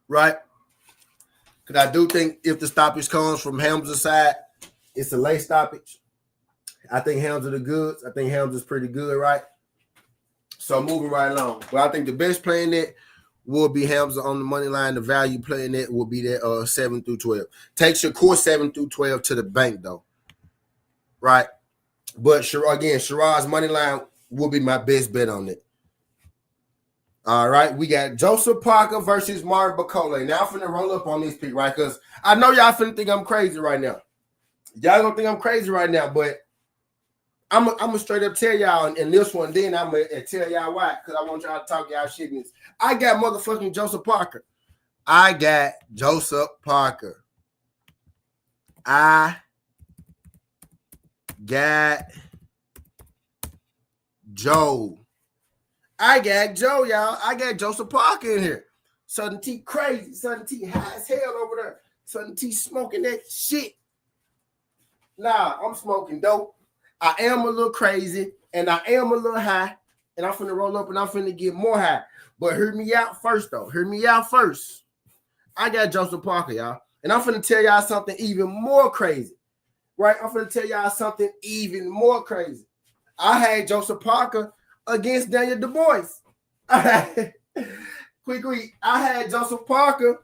Right? Because I do think if the stoppage comes from Hamza's side, it's a late stoppage. I think Hamza the goods. I think Hamza's pretty good, right? So moving right along. But I think the best play in that will be Hamza on the money line. The value play in that will be that 7-12. Takes your course 7-12 to the bank, though. Right? But again, Shiraz money line will be my best bet on it. All right, we got Joseph Parker versus Martin Bakole. Now I'm finna roll up on this pick, right? Because I know y'all finna think I'm crazy right now. Y'all gonna think I'm crazy right now, but I'm gonna straight up tell y'all in this one, then I'm gonna tell y'all why, because I want y'all to talk y'all shit. I got motherfucking Joseph Parker. I got Joseph Parker. I got Joe. I got Joe, y'all. I got Joseph Parker in here. Southern T crazy. Southern T high as hell over there. Southern T smoking that shit. Nah, I'm smoking dope. I am a little crazy and I am a little high. And I'm finna roll up and I'm finna get more high. But hear me out first, though. Hear me out first. I got Joseph Parker, y'all. And I'm finna tell y'all something even more crazy. Right? I'm finna tell y'all something even more crazy. I had Joseph Parker against Daniel Du Bois. Quick. I had Joseph Parker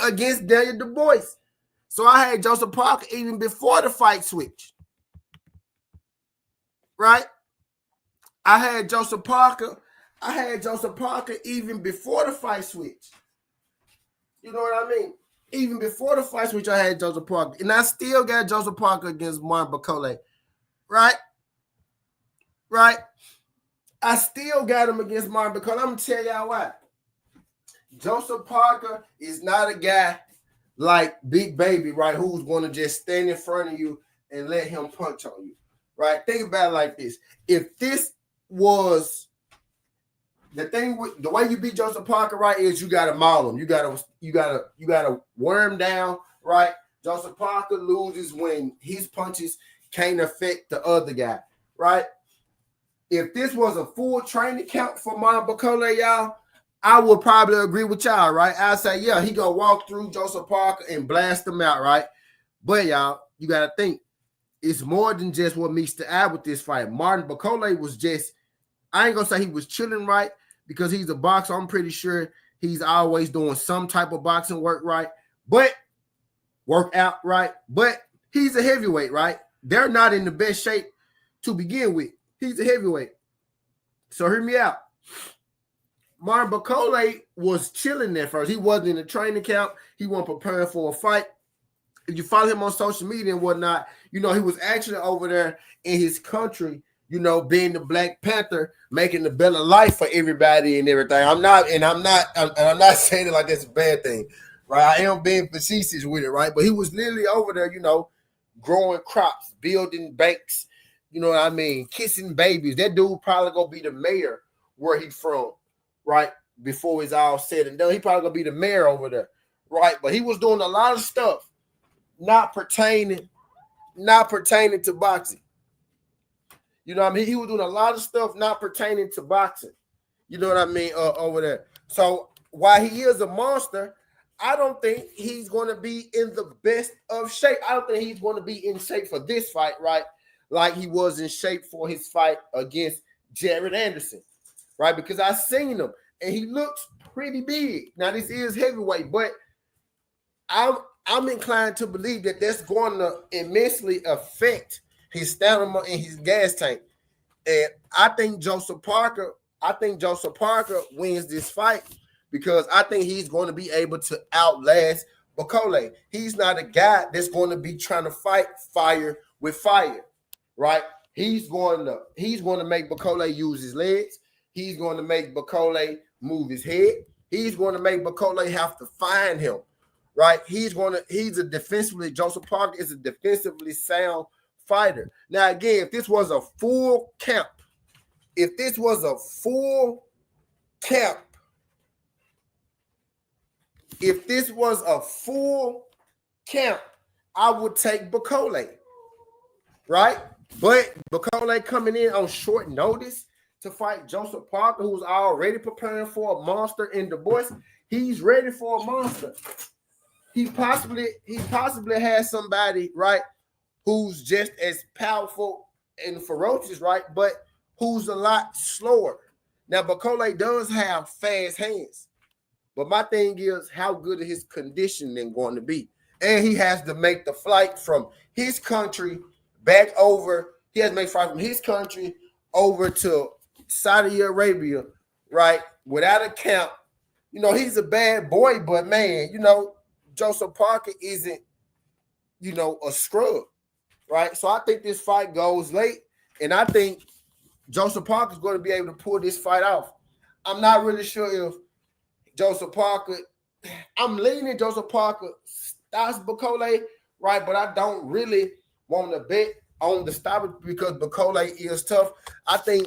against Daniel Du Bois. So I had Joseph Parker even before the fight switch. Right? I had Joseph Parker even before the fight switch. You know what I mean? Even before the fight switch, I had Joseph Parker. And I still got Joseph Parker against Martin Bakole. Right? I still got him against Martin Bakole. I'm going to tell y'all why. Joseph Parker is not a guy like Big Baby, right, who's going to just stand in front of you and let him punch on you. Right? Think about it like this. If this was the thing with the way you beat Joseph Parker, right, is you gotta maul him. You gotta wear him down, right? Joseph Parker loses when his punches can't affect the other guy, right? If this was a full training camp for Martin Bakole, y'all, I would probably agree with y'all, right? I'd say, yeah, he gonna walk through Joseph Parker and blast him out, right? But y'all, you gotta think, it's more than just what meets the eye with this fight. Martin Bakole was just, I ain't gonna say he was chilling, right? Because he's a boxer. I'm pretty sure he's always doing some type of boxing work, right? But work out, right? But he's a heavyweight, right? They're not in the best shape to begin with. He's a heavyweight. So hear me out. Martin Bakole was chilling there first. He wasn't in the training camp. He wasn't preparing for a fight. If you follow him on social media and whatnot, you know, he was actually over there in his country, you know, being the Black Panther, making the better life for everybody and everything. I'm not saying it like that's a bad thing, right? I am being facetious with it, right? But he was literally over there, you know, growing crops, building banks, you know what I mean, kissing babies. That dude probably gonna be the mayor where he's from, right? Before it's all said and done, he probably gonna be the mayor over there, right? But he was doing a lot of stuff not pertaining to boxing. You know what I mean? He was doing a lot of stuff not pertaining to boxing. You know what I mean? Over there. So while he is a monster, I don't think he's going to be in the best of shape. I don't think he's going to be in shape for this fight, right? Like he was in shape for his fight against Jared Anderson, right? Because I seen him and he looks pretty big. Now this is heavyweight, but I'm inclined to believe that that's going to immensely affect his stamina and his gas tank. And I think Joseph Parker wins this fight because I think he's going to be able to outlast Bakole. He's not a guy that's going to be trying to fight fire with fire, right? He's going to make Bakole use his legs. He's going to make Bakole move his head. He's going to make Bakole have to find him. Right, Joseph Parker is a defensively sound fighter. Now, again, if this was a full camp, I would take Bakole, right? But Bakole coming in on short notice to fight Joseph Parker, who's already preparing for a monster in Du Bois, he's ready for a monster. He possibly has somebody, right, who's just as powerful and ferocious, right, but who's a lot slower. Now, Bakole does have fast hands, but my thing is how good is his conditioning going to be? And he has to make the flight from his country back over. He has to make flight from his country over to Saudi Arabia, right, without a camp. You know, he's a bad boy, but man, you know, Joseph Parker isn't, you know, a scrub, right? So I think this fight goes late, and I think Joseph Parker's going to be able to pull this fight off. I'm not really sure if Joseph Parker, I'm leaning Joseph Parker stops Bakole, right? But I don't really want to bet on the stoppage because Bakole is tough. I think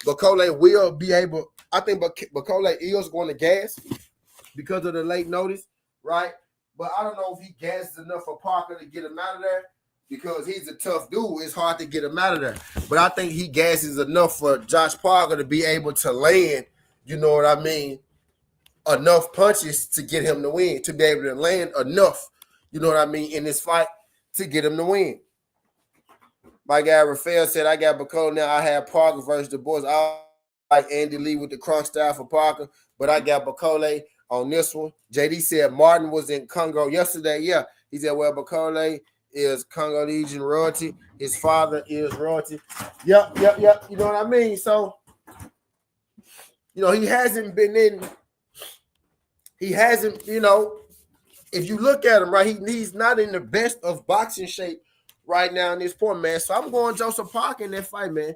Bakole will be able, I think Bakole is going to gas because of the late notice, right? But I don't know if he gasses enough for Parker to get him out of there because he's a tough dude. It's hard to get him out of there. But I think he gasses enough for Josh Parker to be able to land, you know what I mean, enough punches to get him to win, to be able to land enough, you know what I mean, in this fight to get him to win. My guy Rafael said, I got Bakole now. I have Parker versus the boys. I like Andy Lee with the crunch style for Parker, but I got Bakole on this one. JD said Martin was in Congo yesterday. Yeah, he said, well, Bakole is Congolese royalty. His father is royalty. Yep. You know what I mean? So, you know, he hasn't, you know, if you look at him, right, he's not in the best of boxing shape right now in this point, man. So I'm going Joseph Parker in that fight, man.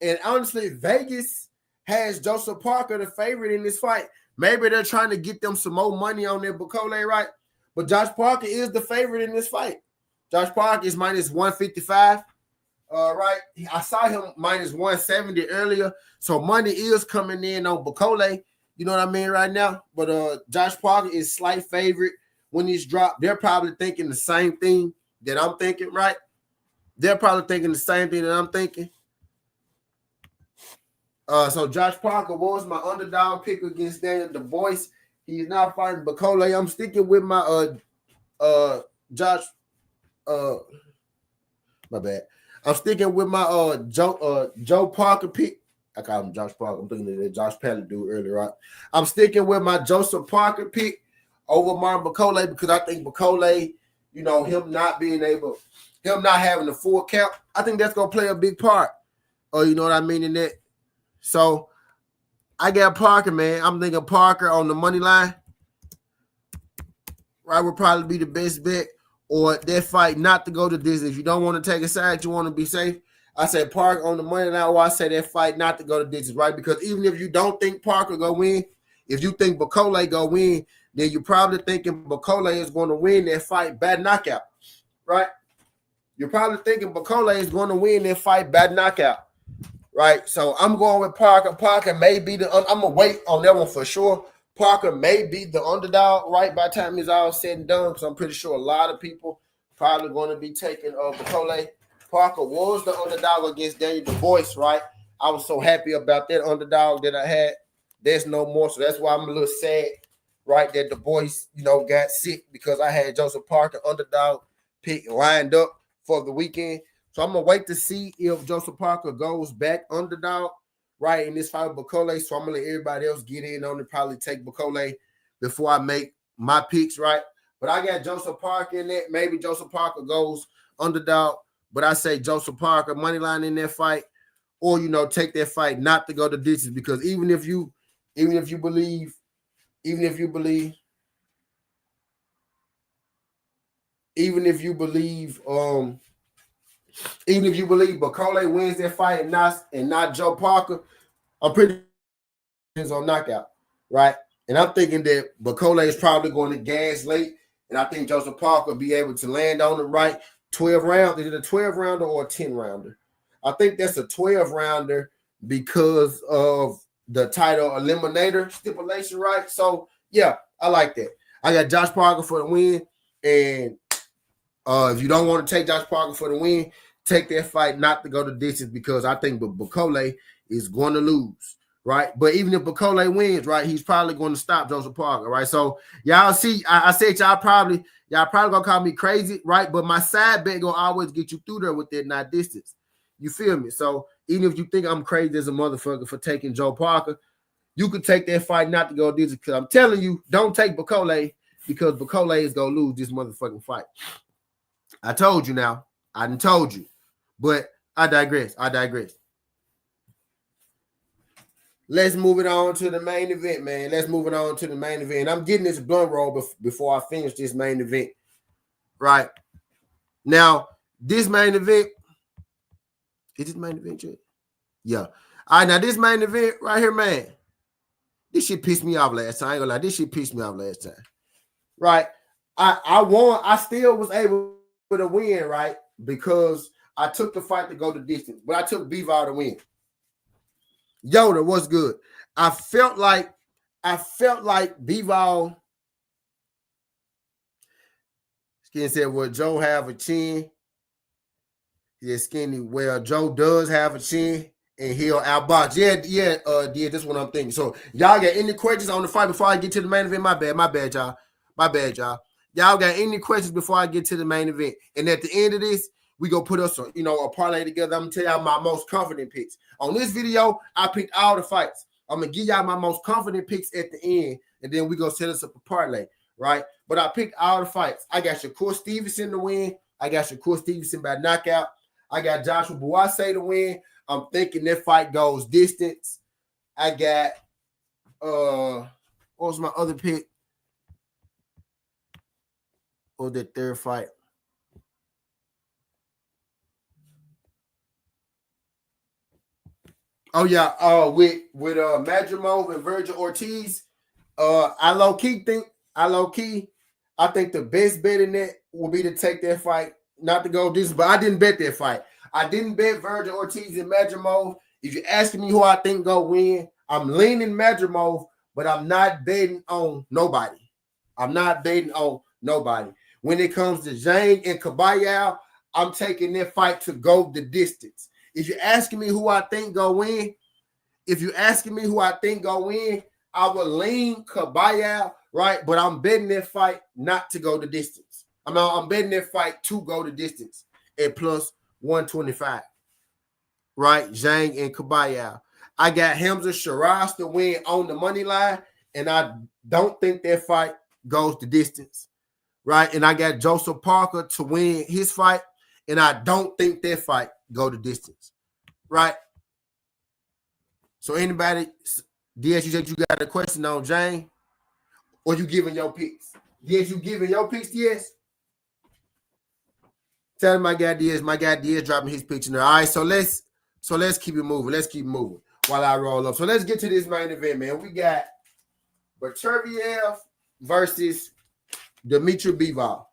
And honestly, Vegas has Joseph Parker the favorite in this fight. Maybe they're trying to get them some more money on their Bakole, right? But Josh Parker is the favorite in this fight. Josh Parker is minus 155, right? I saw him minus 170 earlier. So money is coming in on Bakole, you know what I mean, right now. But Josh Parker is slight favorite when he's dropped. They're probably thinking the same thing that I'm thinking, right? They're probably thinking the same thing that I'm thinking. So Josh Parker was my underdog pick against Daniel Du Bois. He's not fighting Bakole. I'm sticking with my Josh. My bad. I'm sticking with my Joe Parker pick. I call him Josh Parker. I'm thinking of that Josh Pallet dude earlier, right? I'm sticking with my Joseph Parker pick over Martin Bakole because I think Bakole, you know, him not having the full count, I think that's gonna play a big part. You know what I mean in that. So I got Parker, man. I'm thinking Parker on the money line. Right, would probably be the best bet. Or that fight not to go to distance. If you don't want to take a side, you want to be safe. I said Parker on the money line, or I say that fight not to go to distance, right? Because even if you don't think Parker go win, if you think Bakole go win, then you're probably thinking Bakole is going to win that fight bad knockout, right? You're probably thinking Bakole is going to win that fight bad knockout, right? So I'm going with Parker. Parker may be I'm going to wait on that one for sure. Parker may be the underdog, right, by the time it's all said and done, because I'm pretty sure a lot of people probably going to be taking Bakole. Parker was the underdog against Daniel Du Bois, right? I was so happy about that underdog that I had. There's no more, so that's why I'm a little sad, right, that Du Bois, you know, got sick because I had Joseph Parker underdog pick lined up for the weekend. So I'm going to wait to see if Joseph Parker goes back underdog, right, in this fight with Bakole. So I'm going to let everybody else get in on it, probably take Bakole before I make my picks, right? But I got Joseph Parker in that. Maybe Joseph Parker goes underdog, but I say Joseph Parker money line in that fight, or, you know, take that fight not to go the distance, because even if you believe Bakole wins that fight and not Joe Parker, I'm pretty sure on knockout, right? And I'm thinking that Bakole is probably going to gas late, and I think Joseph Parker will be able to land on the right 12 round. Is it a 12 rounder or a 10 rounder? I think that's a 12 rounder because of the title eliminator stipulation, right? So yeah, I like that. I got Josh Parker for the win, and if you don't want to take Josh Parker for the win, take that fight not to go the distance, because I think Bakole is going to lose, right? But even if Bakole wins, right, he's probably going to stop Joseph Parker, right? So y'all see, I said y'all probably gonna call me crazy, right? But my side bet gonna always get you through there with that not distance. You feel me? So even if you think I'm crazy as a motherfucker for taking Joe Parker, you could take that fight not to go distance, because I'm telling you, don't take Bakole, because Bakole is gonna lose this motherfucking fight. I told you now. I done told you. But I digress. Let's move it on to the main event, man. I'm getting this blunt roll before I finish this main event. Right. Now, This main event, is this main event yet? Yeah. All right, now this main event right here, man. This shit pissed me off last time. I ain't gonna lie. This shit pissed me off last time. Right? I won. I still was able to win, right? Because I took the fight to go the distance, but I took Bivol to win. Yoda, what's good? I felt like Bivol. Skin said, "Well, Joe have a chin." Yeah, Skinny. Well, Joe does have a chin, and he'll outbox. Yeah. That's what I'm thinking. So, y'all got any questions on the fight before I get to the main event? My bad, y'all. Y'all got any questions before I get to the main event? And at the end of this, we go put us a parlay together. I'm gonna tell y'all my most confident picks. On this video, I picked all the fights. I'm gonna give y'all my most confident picks at the end, and then we go set us up a parlay, right? But I picked all the fights. I got Shakur Stevenson to win. I got Shakur Stevenson by knockout. I got Joshua Buatsi to win. I'm thinking that fight goes distance. I got what was my other pick? Or that third fight? Oh yeah, with Madrimov and Virgil Ortiz. I low key think the best bet in that will be to take that fight, not to go this, but I didn't bet that fight. I didn't bet Virgil Ortiz and Madrimov. If you're asking me who I think go win, I'm leaning Madrimov, but I'm not betting on nobody. When it comes to Zhang and Kabayao, I'm taking that fight to go the distance. If you're asking me who I think go win, I will lean Kabayao, right? But I'm betting that fight not to go the distance. I'm betting that fight to go the distance at plus 125, right? Zhang and Kabayao. I got Hamza Shiraz to win on the money line, and I don't think that fight goes the distance, right? And I got Joseph Parker to win his fight, and I don't think that fight go the distance, right? So anybody, DS, you said you got a question on Zhang, or you giving your picks? DS, you giving your picks, DS? Tell him my guy DS dropping his picks in there. All right, so let's keep it moving. While I roll up. So let's get to this main event, man. We got Beterbiev versus Beterbiev-Bivol.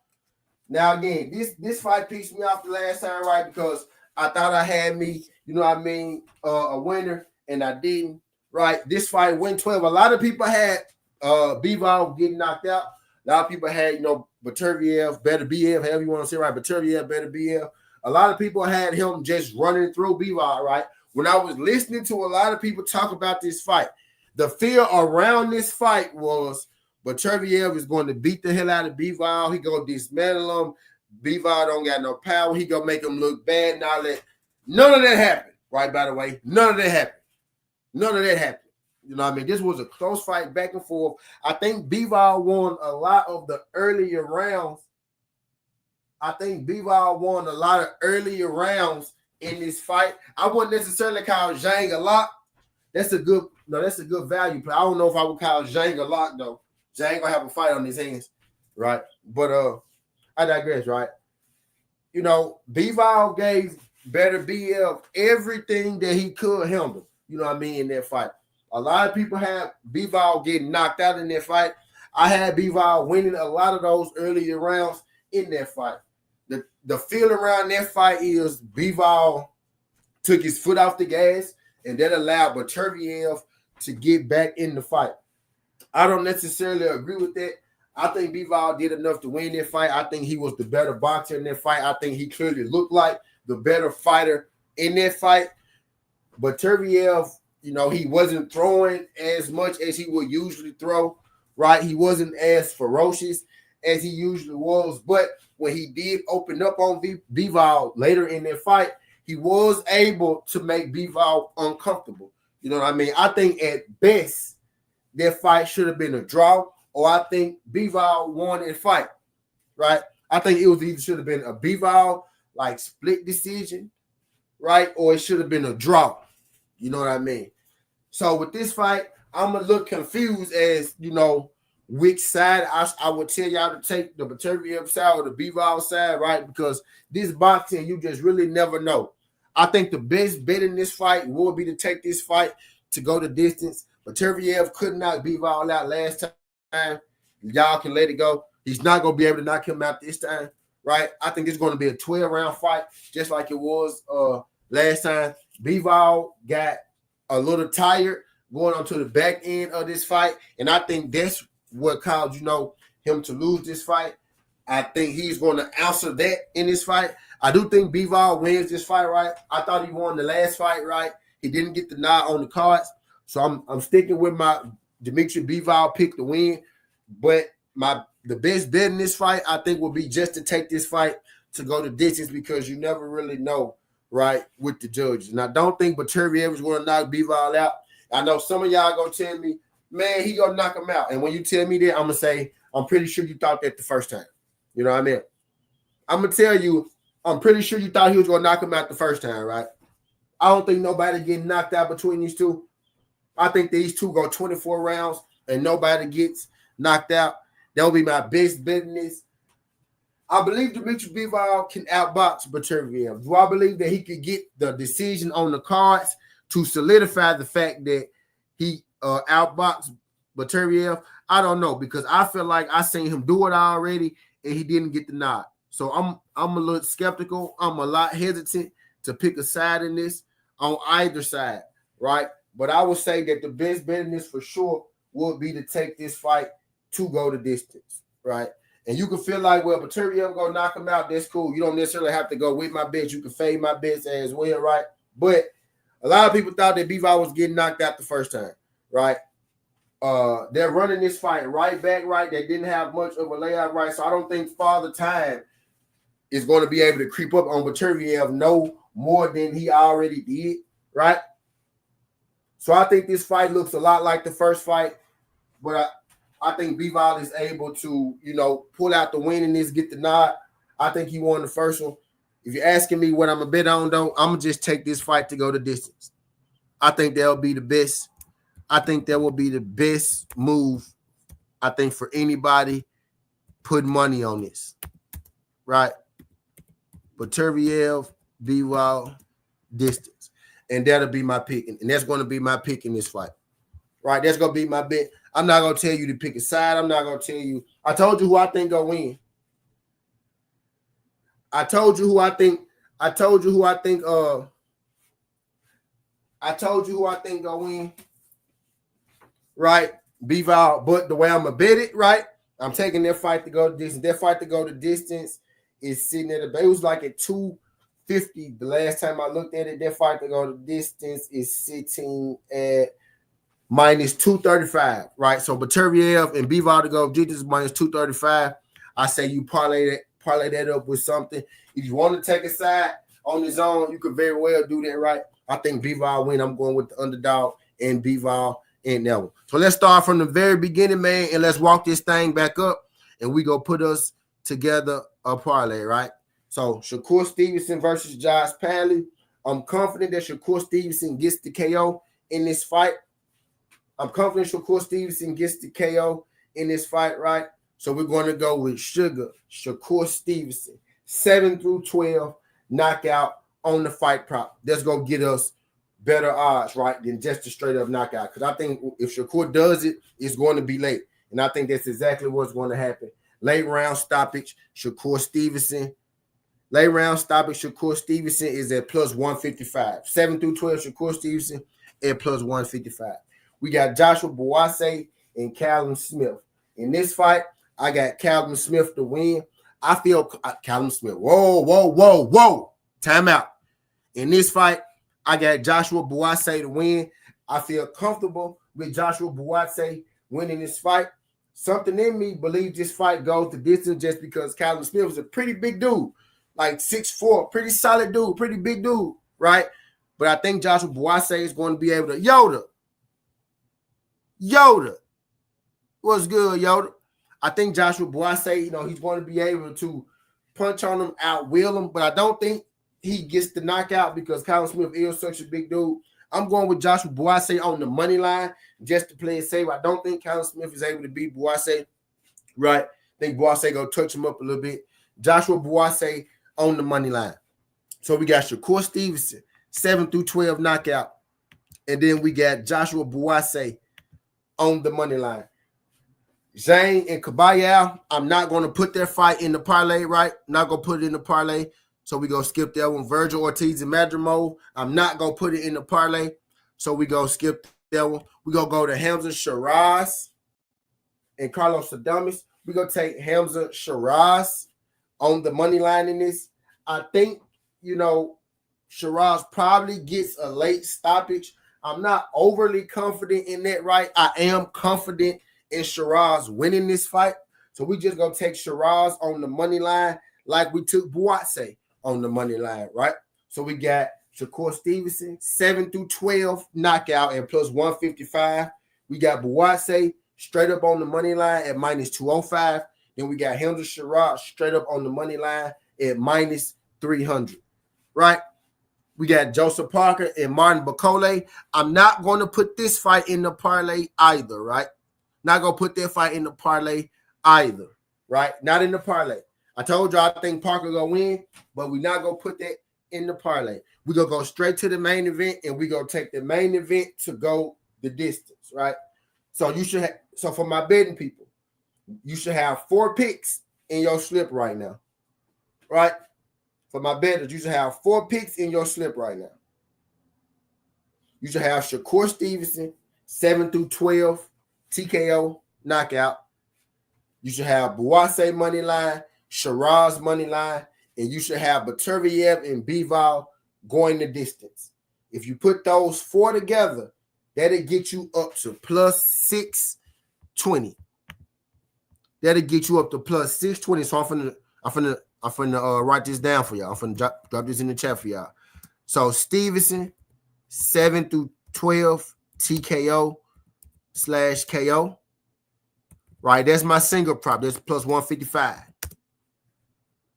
Now again, this fight pissed me off the last time, right? Because I thought I had me, a winner, and I didn't. Right? This fight went 12. A lot of people had Bivol getting knocked out. A lot of people had, Beterbiev, however you want to say, right? Beterbiev. A lot of people had him just running through Bivol, right? When I was listening to a lot of people talk about this fight, the fear around this fight was Beterbiev is going to beat the hell out of Bivol. He going to dismantle him. Bivol don't got no power. He going to make him look bad. None of that happened, right? By the way, none of that happened. You know what I mean? This was a close fight back and forth. I think Bivol won a lot of the earlier rounds. In this fight. I wouldn't necessarily call Zhang a lock. That's a good value play. I don't know if I would call Zhang a lock, though. Zhang gonna have a fight on his hands, right? But I digress, right? Bivol gave Beterbiev everything that he could handle, in that fight. A lot of people have Bivol getting knocked out in that fight. I had Bivol winning a lot of those earlier rounds in that fight. The feel around that fight is Bivol took his foot off the gas, and that allowed Beterbiev to get back in the fight. I don't necessarily agree with that. I think Bivol did enough to win that fight. I think he was the better boxer in that fight. I think he clearly looked like the better fighter in that fight. Beterbiev, he wasn't throwing as much as he would usually throw, right? He wasn't as ferocious as he usually was, but when he did open up on Bivol later in that fight, he was able to make Bivol uncomfortable. You know what I mean? I think at best, that fight should have been a draw, or I think Bivol won that fight, right? I think it was either should have been a Bivol split decision, right? Or it should have been a draw. You know what I mean? So with this fight, I'm going to look confused as, which side I would tell y'all to take, the Beterbiev side or the Bivol side, right? Because this boxing, you just really never know. I think the best bet in this fight will be to take this fight to go the distance. Beterbiev could knock Bivol out last time. Y'all can let it go. He's not going to be able to knock him out this time, right? I think it's going to be a 12-round fight, just like it was last time. Bivol got a little tired going on to the back end of this fight, and I think that's what caused, him to lose this fight. I think he's going to answer that in this fight. I do think Bivol wins this fight, right? I thought he won the last fight, right? He didn't get the nod on the cards, so I'm sticking with my Dimitri Bivol pick to win. But the best bet in this fight, I think, will be just to take this fight to go the distance, because you never really know, right, with the judges. And I don't think Beterbiev is going to knock Bivol out. I know some of y'all going to tell me, man, he going to knock him out. And when you tell me that, I'm going to say, I'm pretty sure you thought that the first time. You know what I mean? I'm going to tell you, I'm pretty sure you thought he was going to knock him out the first time, right? I don't think nobody getting knocked out between these two. I think these two go 24 rounds and nobody gets knocked out. That will be my best bet in this. I believe Dimitri Bivol can outbox Beterbiev. Do I believe that he could get the decision on the cards to solidify the fact that he outboxed Beterbiev? I don't know, because I feel like I seen him do it already and he didn't get the nod. So I'm a little skeptical. I'm a lot hesitant to pick a side in this on either side, right? But I would say that the best bet in this for sure would be to take this fight to go the distance, right? And you can feel like, well, Beterbiev go knock him out, that's cool. You don't necessarily have to go with my bets. You can fade my bets as well, right? But a lot of people thought that Bivol was getting knocked out the first time, right? They're running this fight right back, right? They didn't have much of a layout, right? So I don't think Father Time is going to be able to creep up on Beterbiev no more than he already did, right? So I think this fight looks a lot like the first fight, but I think Bivol is able to, pull out the win in this, get the nod. I think he won the first one. If you're asking me what I'm going to bet on, though, I'm going to just take this fight to go the distance. I think that'll be the best. I think that will be the best move, I think, for anybody putting money on this, right? Beterbiev, Bivol, distance. And that'll be my pick. And that's going to be my pick in this fight, right? That's going to be my bet. I'm not going to tell you to pick a side. I'm not going to tell you. I told you who I think going to win. I told you who I think going to win, right? Bivol. But the way I'm going to bet it, right? I'm taking that fight to go the distance. That fight to go the distance is sitting at it was like at 250 the last time I looked at it. That fight to go the distance is sitting at minus 235, right? So Beterbiev and Bivol to go distance minus 235. I say you parlay that up with something. If you want to take a side on his own, you could very well do that, right? I think Bivol win. I'm going with the underdog and Bivol in that one. So let's start from the very beginning, man, and let's walk this thing back up, and we go put us together a parlay, right? So Shakur Stevenson versus Josh Padley. I'm confident that Shakur Stevenson gets the KO in this fight. I'm confident Shakur Stevenson gets the KO in this fight, right? So we're going to go with Shakur Stevenson, 7-12 knockout on the fight prop. That's going to get us better odds, right, than just a straight-up knockout. Because I think if Shakur does it, it's going to be late. And I think that's exactly what's going to happen. Late round stoppage, Shakur Stevenson. Late round stoppage, Shakur Stevenson is at plus 155. 7-12, Shakur Stevenson at plus 155. We got Joshua Buatsi and Callum Smith. In this fight, I got Callum Smith to win. I feel Callum Smith. Whoa. Time out. In this fight, I got Joshua Buatsi to win. I feel comfortable with Joshua Buatsi winning this fight. Something in me believes this fight goes the distance just because Callum Smith is a pretty big dude, like 6'4", pretty solid dude, pretty big dude, right? But I think Joshua Buatsi is going to be able to Yoda. What's good, Yoda? I think Joshua Buatsi, he's going to be able to punch on him, outwill him, but I don't think he gets the knockout because Callum Smith is such a big dude. I'm going with Joshua Buatsi on the money line just to play it safe. I don't think Callum Smith is able to beat Buatsi, right? I think Buatsi going to touch him up a little bit. Joshua Buatsi on the money line. So we got Shakur Stevenson, 7-12 knockout. And then we got Joshua Buatsi on the money line. Zhang and Kabayao, I'm not going to put their fight in the parlay, right? Not going to put it in the parlay. So we go skip that one. Virgil Ortiz and Madrimo, I'm not going to put it in the parlay. So we go skip that one. We going to go to Hamza Shiraz and Carlos Adames. We going to take Hamza Shiraz on the money line in this. I think, Shiraz probably gets a late stoppage. I'm not overly confident in that, right? I am confident in Shiraz winning this fight. So we just going to take Shiraz on the money line like we took Buatsi on the money line, right? So we got Shakur Stevenson, 7-12 knockout and plus 155. We got Buatsi straight up on the money line at minus 205. Then we got Hamza Shiraz straight up on the money line at minus 300, right? We got Joseph Parker and Martin Bakole. I'm not going to put this fight in the parlay either, right? Not going to put that fight in the parlay either, right? Not in the parlay. I told you I think Parker going to win, but we're not going to put that in the parlay. We're going to go straight to the main event, and we're going to take the main event to go the distance, right? So you should have, so for my betting people, you should have 4 picks in your slip right now, right? For my bettors, you should have 4 picks in your slip right now. You should have Shakur Stevenson, 7-12 TKO knockout. You should have Buatsi money line, Shiraz money line, and you should have Beterbiev-Bivol going the distance. If you put those 4 together, that'll get you up to plus 620. That'll get you up to plus 620. So I'm finna write this down for y'all. I'm finna drop this in the chat for y'all. So Stevenson, 7-12 TKO/KO. Right, that's my single prop. That's plus 155.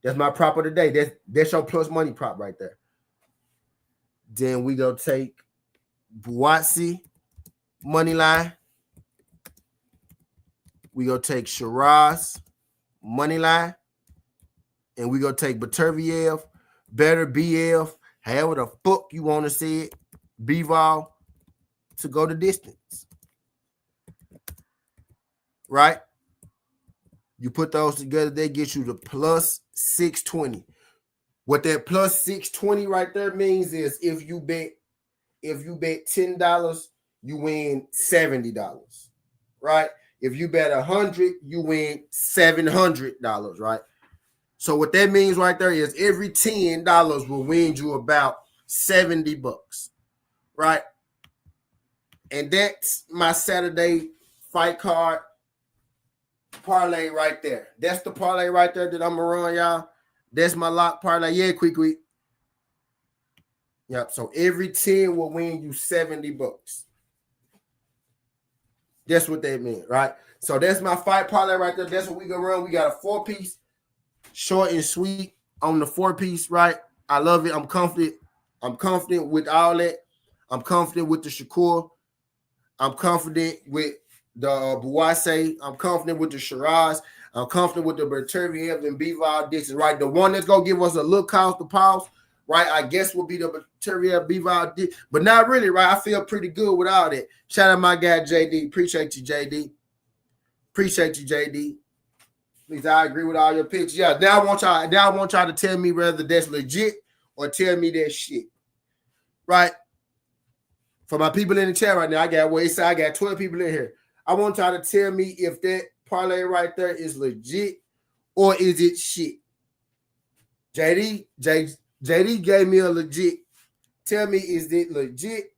That's my prop of the day. That's your plus money prop right there. Then we go take Buatsi money line. We go take Shiraz money line. And we go take Beterbiev, however the fuck you want to say it, Bivol to go the distance. Right? You put those together, they get you to plus 620. What that plus 620 right there means is if you bet $10, you win $70. Right? If you bet 100, you win $700, right? So what that means right there is every $10 will win you about $70, right? And that's my Saturday fight card parlay right there. That's the parlay right there that I'm gonna run, y'all. That's my lock parlay. Yeah, quick. Yep. So every 10 will win you $70. That's what that means, right? So that's my fight parlay right there. That's what we gonna run. We got a 4-piece. Short and sweet on the 4-piece, right? I love it. I'm confident. I'm confident with all that. I'm confident with the Shakur. I'm confident with the Buatsi. I'm confident with the Shiraz. I'm confident with the Beterbiev-Bivol distance, right? The one that's going to give us a little cause to pause, right? I guess will be the Beterbiev-Bivol, but not really, right? I feel pretty good with all that. Shout out my guy, JD. Appreciate you, JD. At least I agree with all your picks. Yeah, now I want y'all to tell me whether that's legit or tell me that shit. Right? For my people in the chat right now, I got 12 people in here. I want y'all to tell me if that parlay right there is legit or is it shit. JD gave me a legit. Tell me, is it legit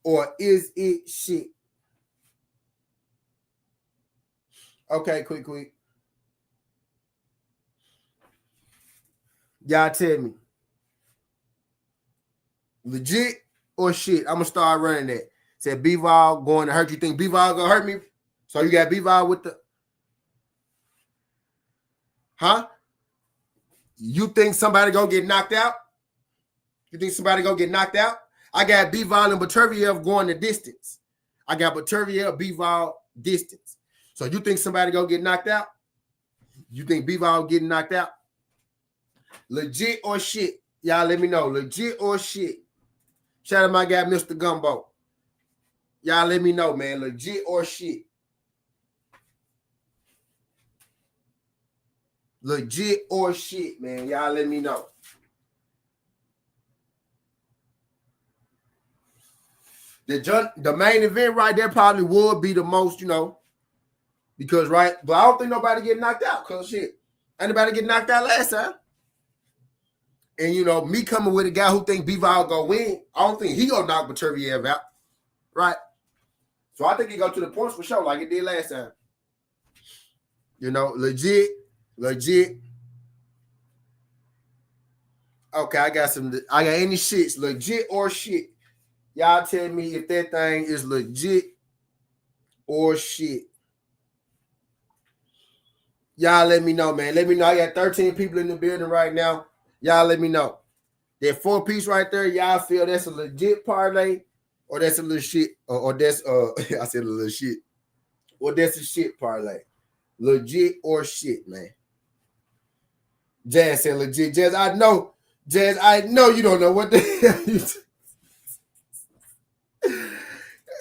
or is it shit? Okay, quick. Y'all tell me. Legit or shit? I'm going to start running that. Said Bivol going to hurt you. Think Bivol going to hurt me? So you got Bivol with the... Huh? You think somebody going to get knocked out? You think somebody going to get knocked out? I got Bivol and Beterbiev going the distance. I got Beterbiev, Bivol, distance. So you think somebody gonna get knocked out? You think Bivol getting knocked out? Legit or shit? Y'all let me know. Legit or shit? Shout out my guy, Mr. Gumbo. Y'all let me know, man. Legit or shit? Legit or shit, man. Y'all let me know. The main event right there probably would be the most, you know, because, right? But I don't think nobody get knocked out because, shit, anybody get knocked out last time. And, you know, me coming with a guy who think Bivol gonna win, I don't think he gonna knock Beterbiev out, right? So I think he go to the points for sure like it did last time. You know, legit. Okay, I got any shits, legit or shit. Y'all tell me if that thing is legit or shit. Y'all let me know, man. Let me know. I got 13 people in the building right now. Y'all let me know. That 4-piece right there, y'all feel that's a legit parlay or that's a little shit or that's I said a little shit. Or that's a shit parlay. Legit or shit, man. Jazz said legit. Jazz, I know you don't know what the hell you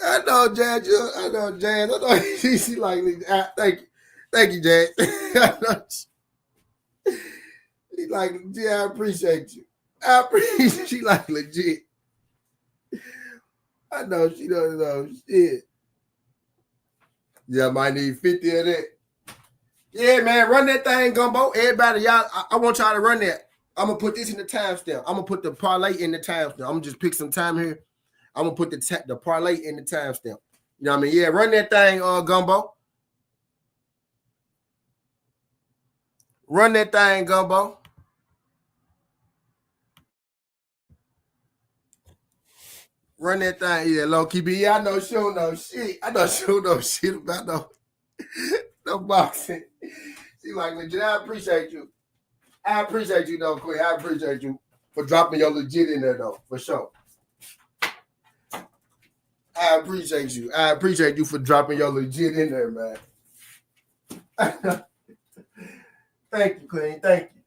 I know, Jazz. I know she like, thank you, Jazz. I know she like, yeah, I appreciate you. I appreciate she like legit. I know she don't know shit. Yeah, might need 50 of that. Yeah, man, run that thing, Gumbo. Everybody, y'all, I want y'all to run that. I'm gonna put this in the timestamp. I'm gonna put the parlay in the timestamp. I'm gonna just pick some time here. I'm gonna put the parlay in the timestamp. You know what I mean? Yeah, run that thing, Gumbo. Run that thing, Gumbo. Run that thing. Yeah, low key. Yeah, I know show no shit. I know show no shit about no boxing. She like, legit, I appreciate you. I appreciate you, though, Quinn. I appreciate you for dropping your legit in there, though, for sure. I appreciate you. I appreciate you for dropping your legit in there, man. Thank you, Queen. Thank you.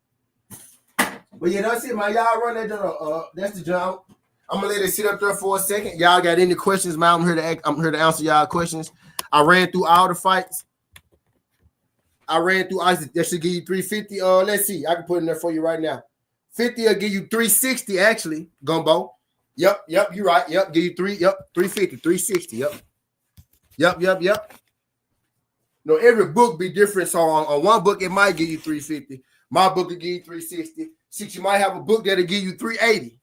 But yeah, that's it, man. Y'all run that. That's the jump. I'm gonna let it sit up there for a second. Y'all got any questions, man? I'm here to answer y'all questions. I ran through all the fights. That should give you 350. Let's see. I can put it in there for you right now. 50 will give you 360, actually, Gumbo. Yep, you're right. Yep, give you 350, 360. Yep. No, every book be different. So on one book, it might give you 350. My book will give you 360. Since you might have a book that'll give you 380.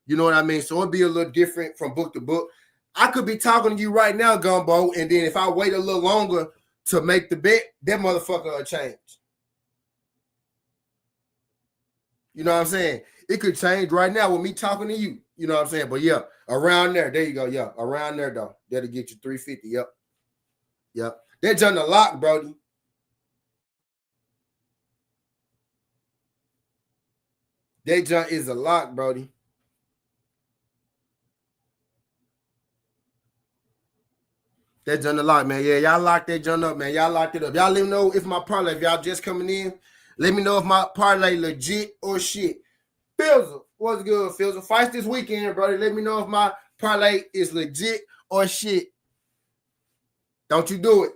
You know what I mean? So it'll be a little different from book to book. I could be talking to you right now, Gumbo, and then if I wait a little longer to make the bet, that motherfucker will change. You know what I'm saying? It could change right now with me talking to you. You know what I'm saying? But yeah, around there. There you go. Yeah, around there, though. That'll get you 350. Yep. They're done a lock, Brody. That junk is a lock, Brody. That junk a lock, man. Yeah, y'all locked that junk up, man. Y'all locked it up. Y'all let me know if my parlay, if y'all just coming in, let me know if my parlay legit or shit. Fizzle, what's good, Fizzle? Fights this weekend, brother. Let me know if my parlay is legit or shit. Don't you do it.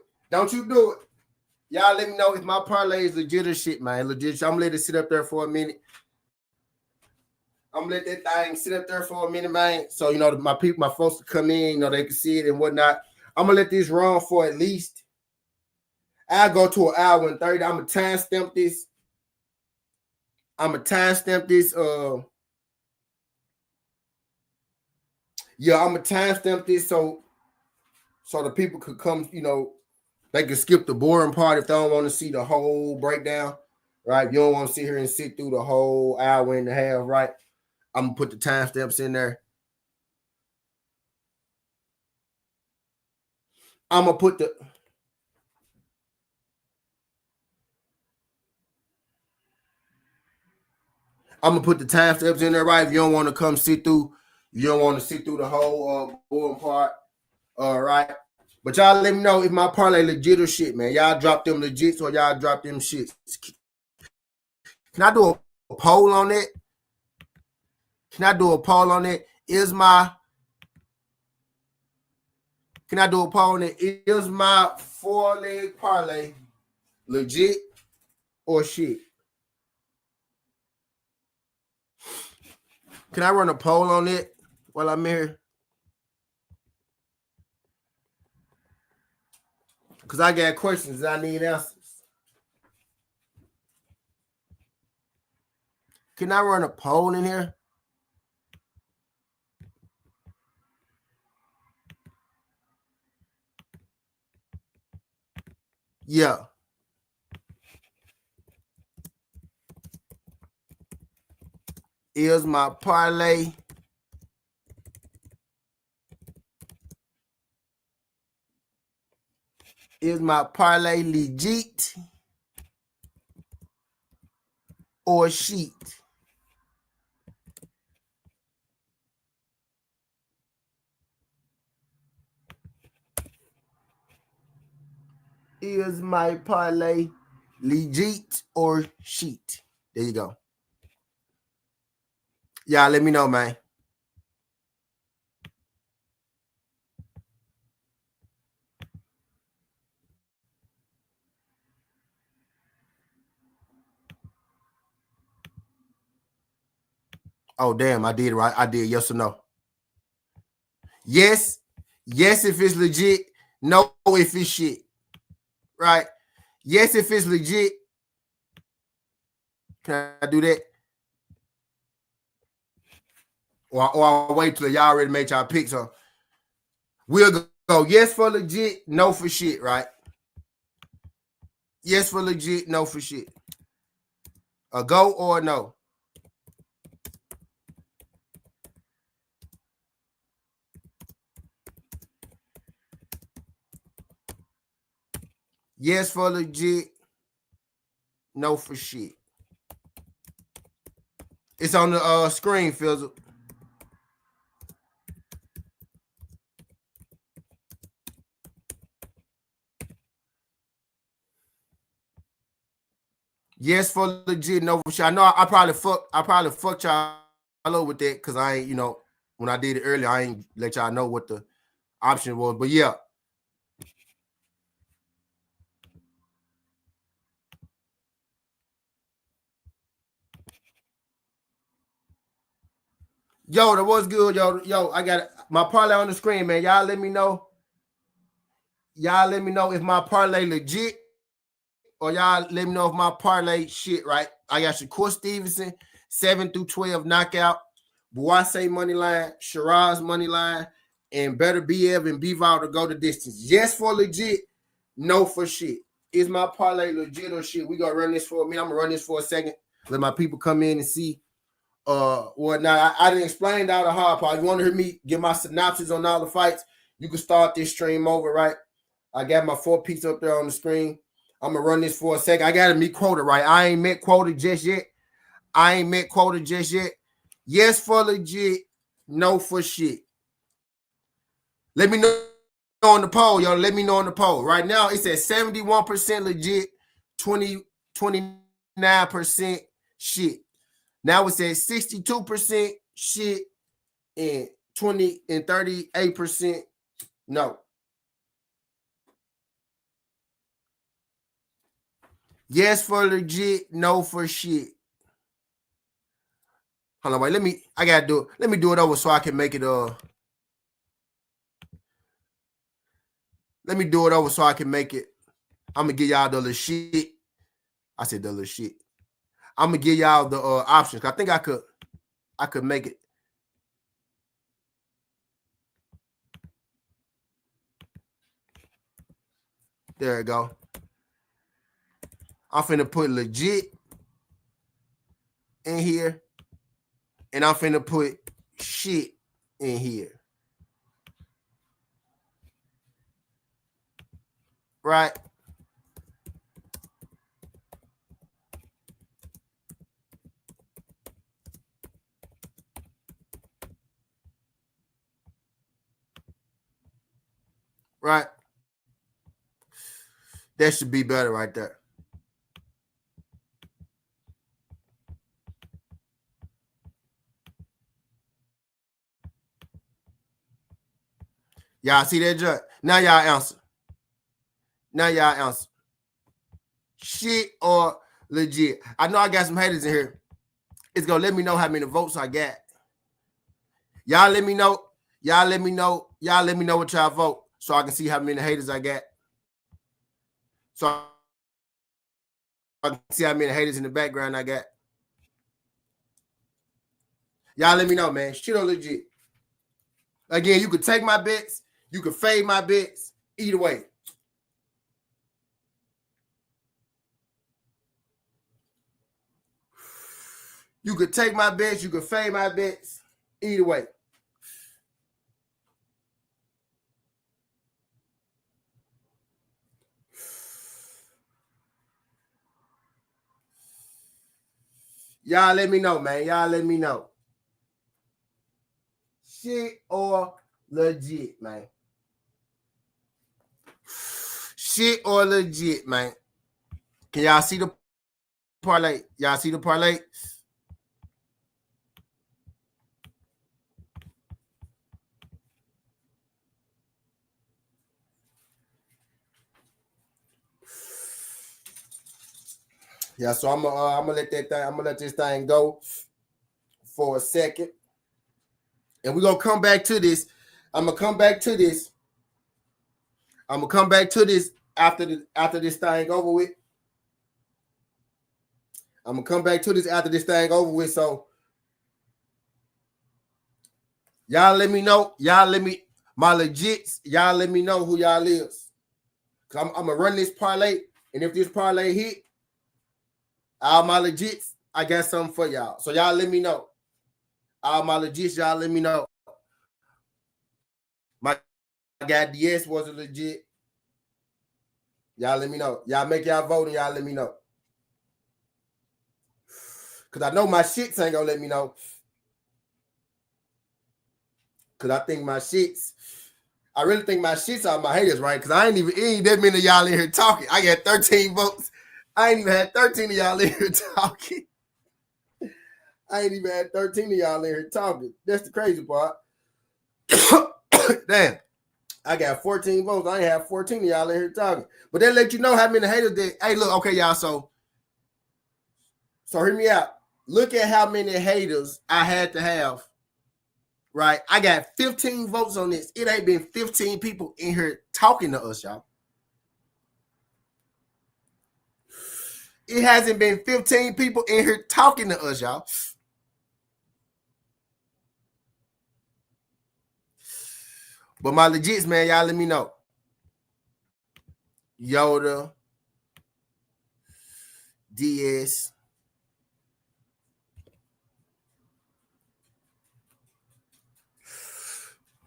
Y'all let me know if my parlay is legit or shit, man. Legit. I'm gonna let it sit up there for a minute. I'm gonna let that thing sit up there for a minute, man. So, you know, my people, my folks to come in, you know, they can see it and whatnot. I'm gonna let this run for at least, I'll go to an hour and 30. I'm gonna timestamp this. Yeah, I'm gonna timestamp this so the people could come, you know, they can skip the boring part if they don't want to see the whole breakdown, right? You don't want to sit here and sit through the whole hour and a half, right? I'm gonna put the timestamps in there. I'm gonna put the timestamps in there, right? If you don't want to come sit through, You don't want to sit through the whole boring part. All right. But y'all let me know if my parlay legit or shit, man. Y'all drop them legits or y'all drop them shits. Can I do a poll on it? Can I do a poll on it? Can I do a poll on it? Is my 4-leg parlay legit or shit? Can I run a poll on it while I'm here? Because I got questions I need answers. Can I run a poll in here? Yeah. Is my parlay legit or shit? Is my parlay legit or shit? There you go. Y'all let me know, man. Oh, damn, I did it right. I did yes or no. Yes. Yes, if it's legit. No, if it's shit. Right? Yes, if it's legit. Can I do that? Or I'll wait till y'all already made y'all picks. So we'll go yes for legit, no for shit, right? Yes for legit, no for shit. A go or a no? Yes for legit, no for shit. It's on the screen, Fizzle. Yes for legit, no for shit. I know I probably fucked y'all over with that because I ain't, when I did it earlier, I ain't let y'all know what the option was. But yeah. Yo, that was good, yo. I got my parlay on the screen, man. Y'all let me know. Y'all let me know if my parlay legit or y'all let me know if my parlay shit, right? I got Shakur Stevenson, 7-12 knockout, Boise money line, Shiraz money line, and Beterbiev-Bivol to go the distance. Yes for legit, no for shit. Is my parlay legit or shit? We gonna run this for me. I'm gonna run this for a second. Let my people come in and see whatnot. I didn't explain all the hard part. You want to hear me give my synopsis on all the fights? You can start this stream over, right? I got my 4 pieces up there on the screen. I'm gonna run this for a second. I gotta meet quota, right? I ain't met quota just yet. Yes for legit, no for shit. Let me know on the poll, yo. Let me know on the poll. Right now, it's at 71% legit, 29% shit. Now it's at 62% shit and 38% no. Yes for legit, no for shit. Hold on, wait. Let me do it over so I can make it let me do it over so I can make it. I'm gonna give y'all the little shit. I said the little shit. I'm gonna give y'all the options. I think I could make it. There we go. I'm finna put legit in here, and I'm finna put shit in here. Right? right? That should be better right there. Y'all see that, Judge? Now y'all answer. Now y'all answer. Shit or legit? I know I got some haters in here. It's gonna let me know how many votes I got. Y'all let me know. Y'all let me know. Y'all let me know what y'all vote so I can see how many haters I got. So I can see how many haters in the background I got. Y'all let me know, man. Shit or legit? Again, you could take my bets. You could fade my bets. Either way. You could take my bets. You could fade my bets. Either way. Y'all let me know, man. Y'all let me know. Shit or legit, man. Shit or legit, man. Can y'all see the parlay? Y'all see the parlay? Yeah, so I'm gonna let that thing. I'm gonna let this thing go for a second, and we're gonna come back to this. I'm gonna come back to this. I'm gonna come back to this after this thing over with. I'm gonna come back to this after this thing over with. So y'all let me know. Y'all let me my legits. Y'all let me know who y'all is. Cause I'm gonna run this parlay, and if this parlay hit, all my legits, I got something for y'all. So y'all let me know. All my legits, y'all let me know. My guy DS was a legit. Y'all let me know. Y'all make y'all vote and y'all let me know. Cause I know my shits ain't gonna let me know. Cause I think my shits, I really think my shits are my haters, right? Cause I ain't that many of y'all in here talking. I got 13 votes. I ain't even had 13 of y'all in here talking. I ain't even had 13 of y'all in here talking. That's the crazy part. Damn. I got 14 votes. I ain't have 14 of y'all in here talking. But that let you know how many haters did. Hey, look, okay, y'all. So hear me out. Look at how many haters I had to have. Right? I got 15 votes on this. It ain't been 15 people in here talking to us, y'all. It hasn't been 15 people in here talking to us, y'all. But my legits, man, y'all let me know. Yoda, DS.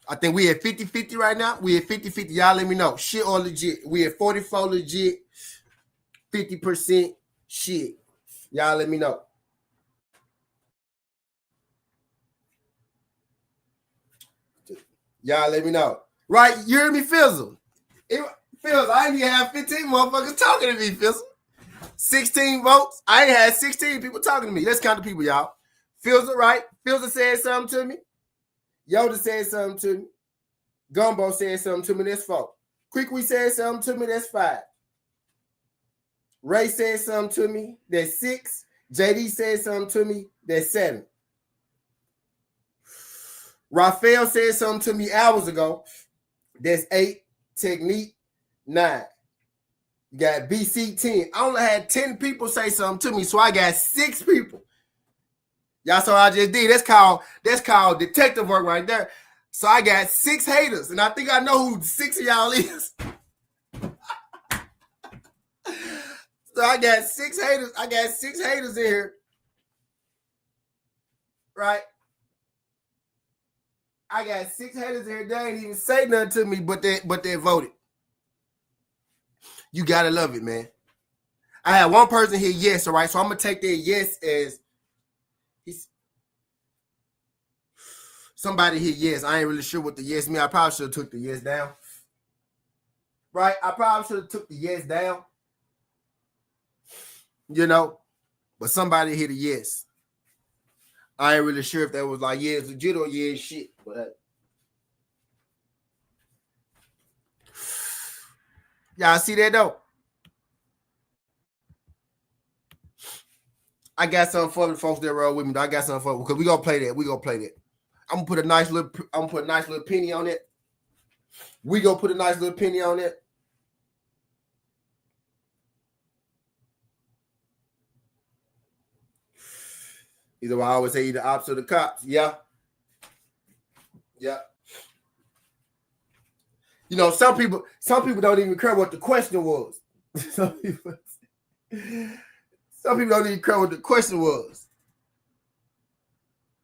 I think we at 50-50 right now. We at 50-50. Y'all let me know. Shit or legit. We at 44 legit, 50% shit. Y'all let me know. Y'all let me know. Right? You heard me, Fizzle. Fizzle, I ain't even have 15 motherfuckers talking to me, Fizzle. 16 votes. I ain't had 16 people talking to me. Let's count the people, y'all. Fizzle, right? Fizzle said something to me. Yoda said something to me. Gumbo said something to me. That's 4. Quick, said something to me. That's 5. Ray said something to me. That's 6. JD said something to me. That's 7. Raphael said something to me hours ago. That's 8. Technique, 9. You got BC, 10. I only had 10 people say something to me, so I got 6 people. Y'all saw what I just did. That's called detective work right there. So I got 6 haters, and I think I know who 6 of y'all is. So I got 6 haters. I got 6 haters in here. Right? I got 6 haters in here. They ain't even say nothing to me, but they voted. You gotta love it, man. I had one person here, yes, all right. So I'm gonna take their yes as somebody here, yes. I ain't really sure what the yes mean. I probably should have took the yes down. right? I probably should have took the yes down, you know, but somebody hit a yes. I ain't really sure if that was like, yeah, it's legit or yeah, it's shit. But y'all see that though? I got something for the folks that roll with me. I got something for because we gonna play that. We gonna play that. I'm gonna put a nice little penny on it. We gonna put a nice little penny on it. Either I always say either ops or the cops. Yeah. Yeah. You know, some people don't even care what the question was. some people don't even care what the question was.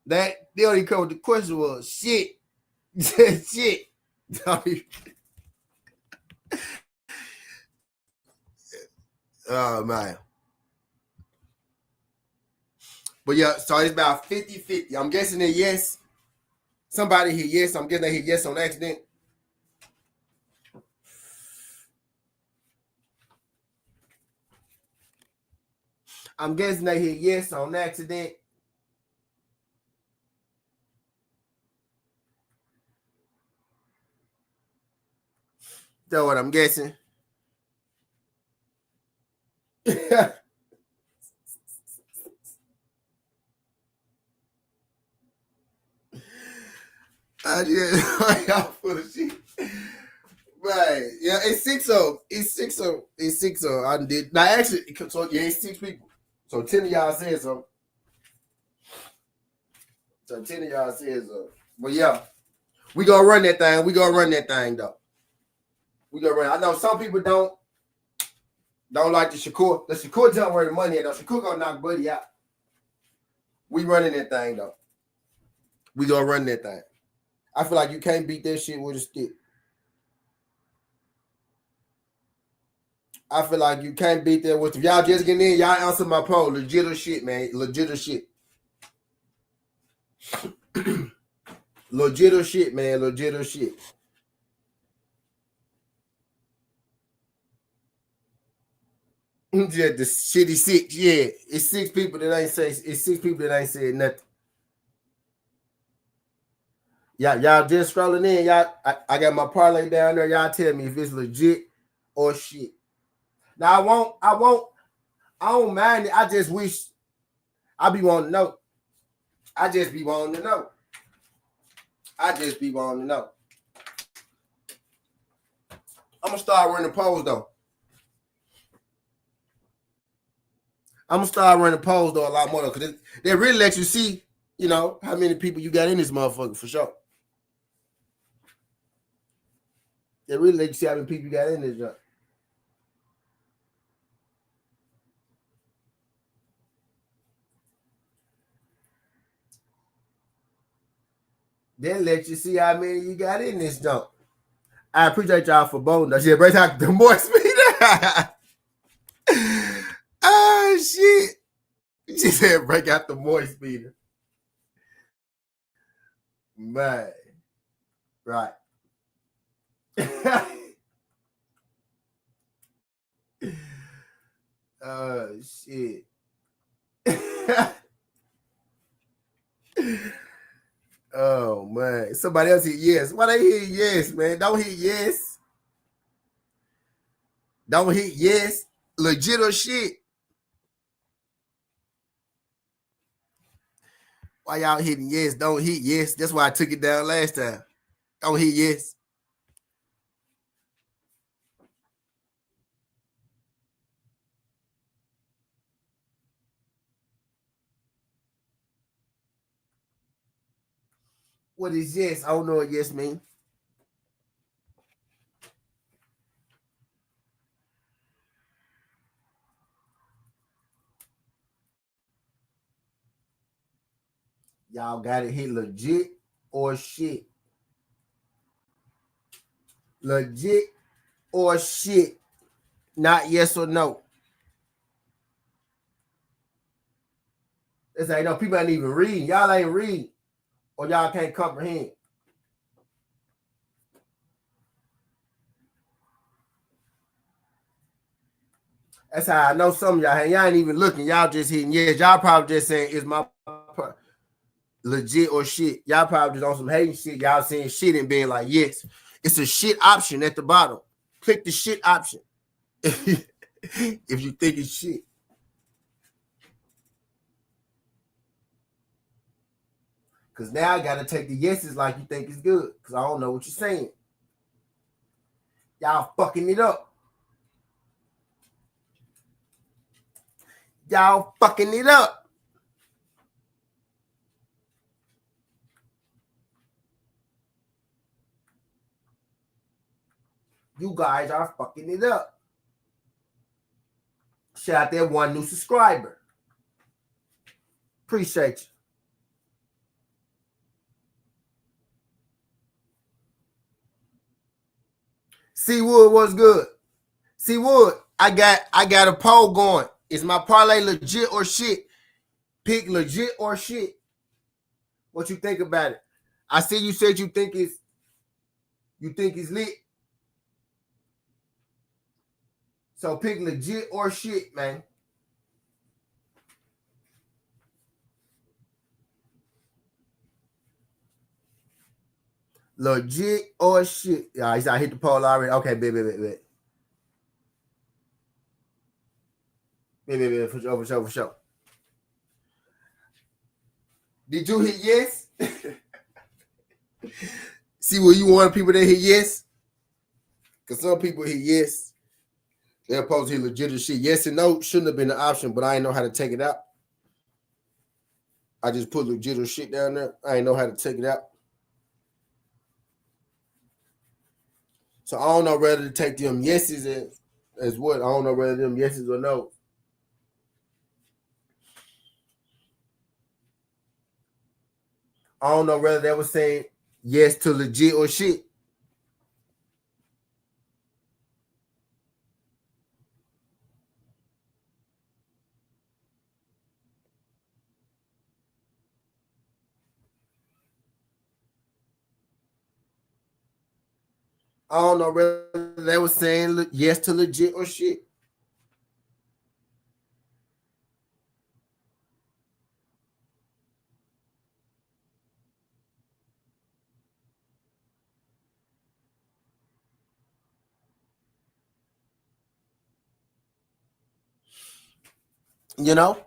They don't even care what the question was. Shit. Shit. Oh man. But yeah, so it's about 50-50. I'm guessing that yes. Somebody hit yes. I'm guessing they hit yes on accident. I'm guessing they hit yes on accident. That's what I'm guessing. Y'all full of shit. Right. Yeah, it's 6-0. It's 6-0. It's 6-0. I did. Now, actually, so yeah, it's 6 people. So 10 of y'all said so. So 10 of y'all said so. But yeah, we gonna run that thing. We gonna run that thing, though. We gonna run. I know some people don't like the Shakur. The Shakur jump where the money at, though. Shakur gonna knock Buddy out. We running that thing, though. We gonna run that thing. I feel like you can't beat that shit with a stick. I feel like you can't beat that with. If y'all just getting in, y'all answer my poll. Legit or shit, man. Legit or shit. Legit or shit, man. Legit or shit. Yeah, the shitty 6. Yeah, it's 6 people that ain't say. It's 6 people that ain't said nothing. Y'all just scrolling in. Y'all, I got my parlay down there. Y'all tell me if it's legit or shit. Now I don't mind it. I just wish I be wanting to know. I just be wanting to know. I'm gonna start running polls though. A lot more though, because they really let you see, you know, how many people you got in this motherfucker for sure. They really let you see how many people you got in this job. They let you see how many you got in this jump. I appreciate y'all for voting. That shit break out the more speed. Oh shit. She said break out the moist speeder. Man. Right. Oh shit. Oh man. Somebody else hit yes. Why they hit yes, man? Don't hit yes. Don't hit yes. Legit or shit. Why y'all hitting yes? Don't hit yes. That's why I took it down last time. Don't hit yes. What is yes? I don't know what yes mean. Y'all got it hit legit or shit. Legit or shit. Not yes or no. It's like, no, people ain't even reading. Y'all ain't reading. Or y'all can't comprehend. That's how I know some of y'all ain't even looking. Y'all just hitting yes. Y'all probably just saying, is my legit or shit? Y'all probably just on some hating shit. Y'all saying shit and being like, yes. It's a shit option at the bottom. Click the shit option. If you think it's shit. Because now I got to take the yeses like you think it's good. Because I don't know what you're saying. Y'all fucking it up. Y'all fucking it up. You guys are fucking it up. Shout out there, one new subscriber. Appreciate you. C-Wood, what's good? C-Wood, I got a poll going. Is my parlay legit or shit? Pick legit or shit. What you think about it? I see you said you think it's lit. So pick legit or shit, man. Legit or shit. Yeah, I hit the poll already. Okay, baby. For sure. Did you hit yes? See what you want people that hit yes? Because some people hit yes. They're supposed to hit legit or shit. Yes and no shouldn't have been an option, but I ain't know how to take it out. I just put legit or shit down there. I ain't know how to take it out. So I don't know whether to take them yeses as what. I don't know whether them yeses or no. I don't know whether they were saying yes to legit or shit. I don't know whether they were saying yes to legit or shit. You know?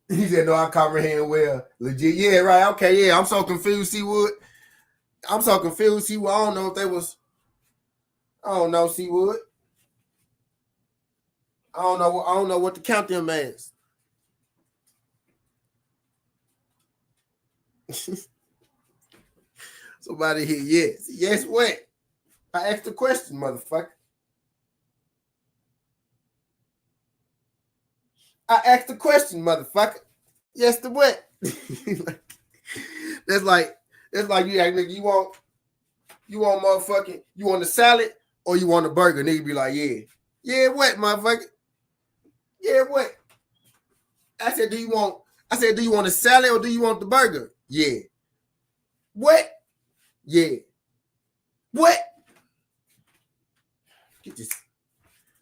He said, no, I comprehend well. Legit. Yeah, right. Okay, yeah. I'm so confused, C-Wood. I'm so confused, C-Wood. I don't know if they was... I don't know, C-Wood. I don't know what to count them as. Somebody hit yes. Yes, what? I asked the question, motherfucker. I asked the question, motherfucker. Yes, the what? That's like you act nigga, you want motherfucking, you want a salad or you want a burger? Nigga be like, yeah. Yeah, what, motherfucker? Yeah, what? I said, do you want a salad or do you want the burger? Yeah. What? Yeah. What? Get this.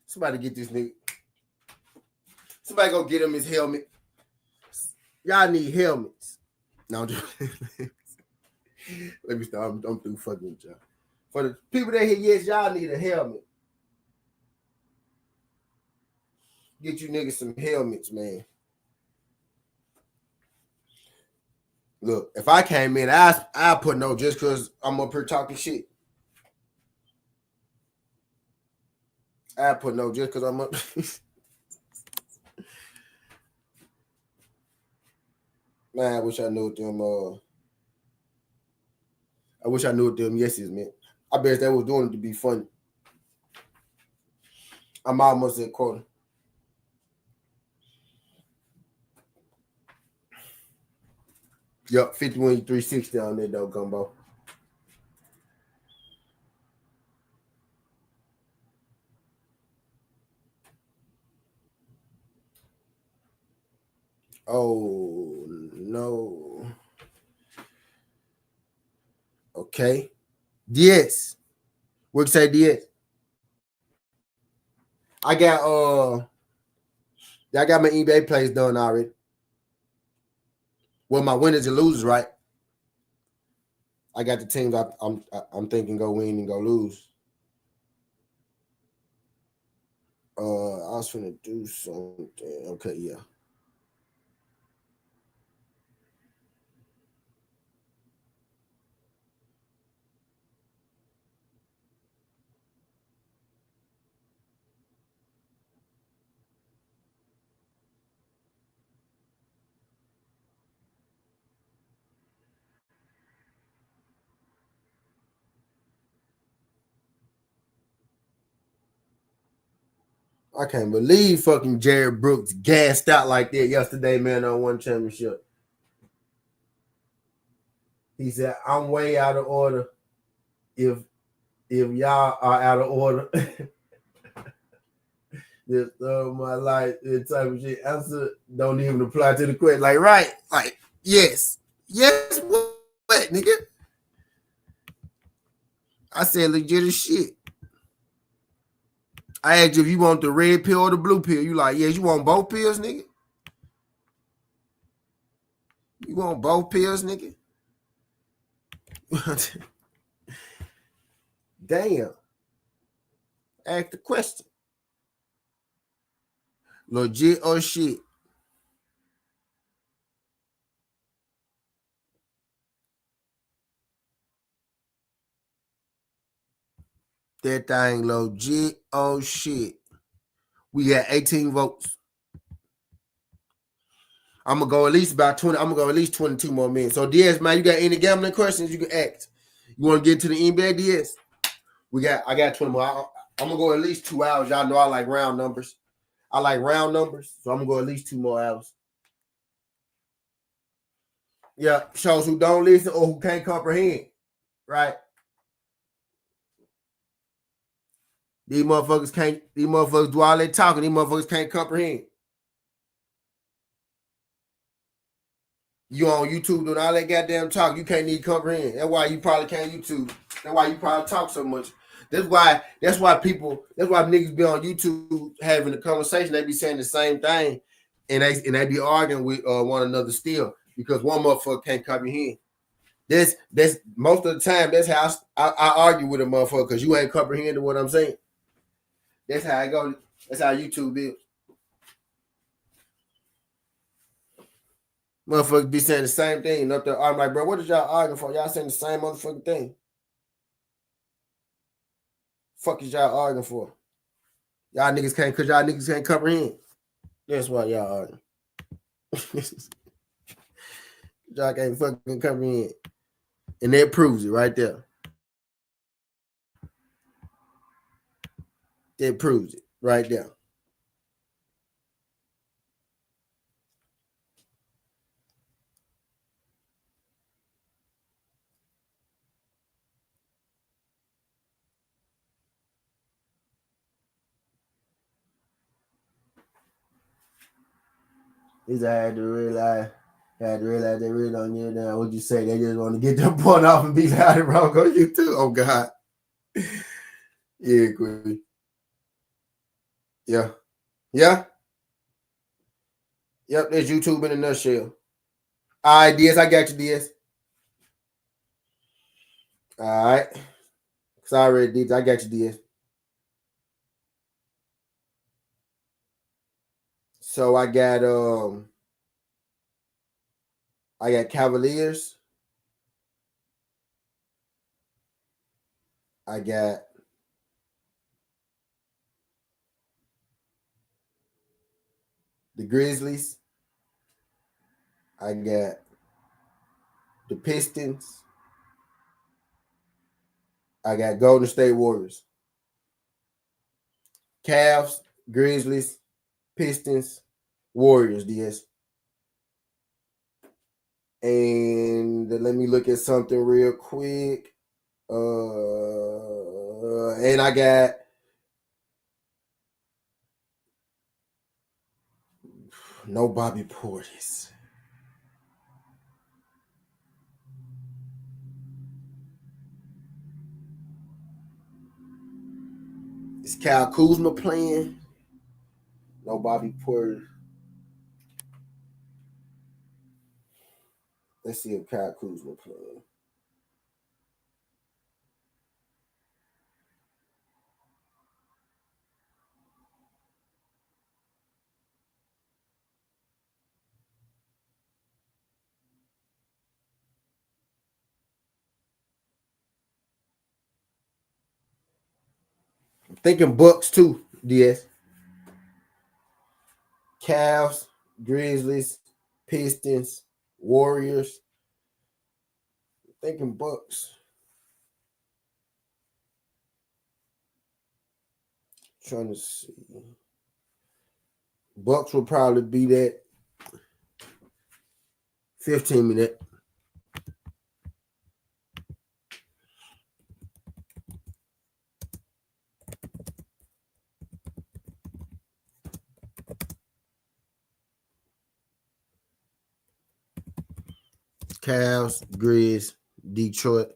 Somebody get this nigga. Somebody go get him his helmet. Y'all need helmets. No, I'm just let me stop. I'm through fucking with y'all. For the people that hit yes, y'all need a helmet. Get you niggas some helmets, man. Look, if I came in, I put no just because I'm up here talking shit. I put no just because I'm up. Man, I wish I knew what them. I wish I knew what them yeses meant. I bet they was doing it to be funny. I'm almost at quarter. Yup, 51 360 on there though, Gumbo. Oh no. Okay. Yes. What you say, DS? I got my eBay plays done already. Well, my winners and losers, right? I got the teams I'm thinking go win and go lose. I was finna do something. Okay, yeah. I can't believe fucking Jared Brooks gassed out like that yesterday, man, on one championship. He said, I'm way out of order. If y'all are out of order, just throw my life, this type of shit. Answer don't even apply to the question. Like, right? Like, yes. Yes, what, nigga? I said legit as shit. I asked you if you want the red pill or the blue pill. You like, yes, you want both pills, nigga? You want both pills, nigga? Damn. Ask the question. Legit or shit? That thing legit or shit? We got 18 votes. I'm gonna go at least about 20. I'm gonna go at least 22 more minutes. So Diaz, man, you got any gambling questions you can ask? You want to get to the NBA, Diaz? I got 20 more. I'm gonna go at least 2 hours. Y'all know I like round numbers. I like round numbers, so I'm gonna go at least 2 more hours. Yeah, shows who don't listen or who can't comprehend, right? These motherfuckers do all that talking. These motherfuckers can't comprehend. You on YouTube doing all that goddamn talk. You can't even comprehend. That's why you probably can't YouTube. That's why you probably talk so much. That's why niggas be on YouTube having a conversation. They be saying the same thing, and they be arguing with one another still because one motherfucker can't comprehend. That's most of the time. That's how I argue with a motherfucker because you ain't comprehending what I'm saying. That's how I go. That's how YouTube is. Motherfuckers be saying the same thing. Up there, I'm like, bro, what is y'all arguing for? Y'all saying the same motherfucking thing. Fuck is y'all arguing for? Y'all niggas can't comprehend. That's why y'all arguing. Y'all can't fucking comprehend. And that proves it right there. That proves it right there. I had to realize they really don't give a damn what you say. They just want to get their point off and be loud and wrong on you too. Oh God. Yeah, quick. Yeah. Yeah. Yep, there's YouTube in a nutshell. All right, DS, I got you, DS. All right. Sorry, DS, I got you, DS. So I got Cavaliers. I got the Grizzlies. I got the Pistons. I got Golden State Warriors. Cavs, Grizzlies, Pistons, Warriors, DS. And let me look at something real quick. And I got no Bobby Portis. Is Kyle Kuzma playing? No Bobby Porter. Let's see if Kyle Kuzma playing. I'm thinking Bucks too, DS. Cavs, Grizzlies, Pistons, Warriors. I'm thinking Bucks. Trying to see. Bucks will probably be that 15-minute. Cavs, Grizz, Detroit,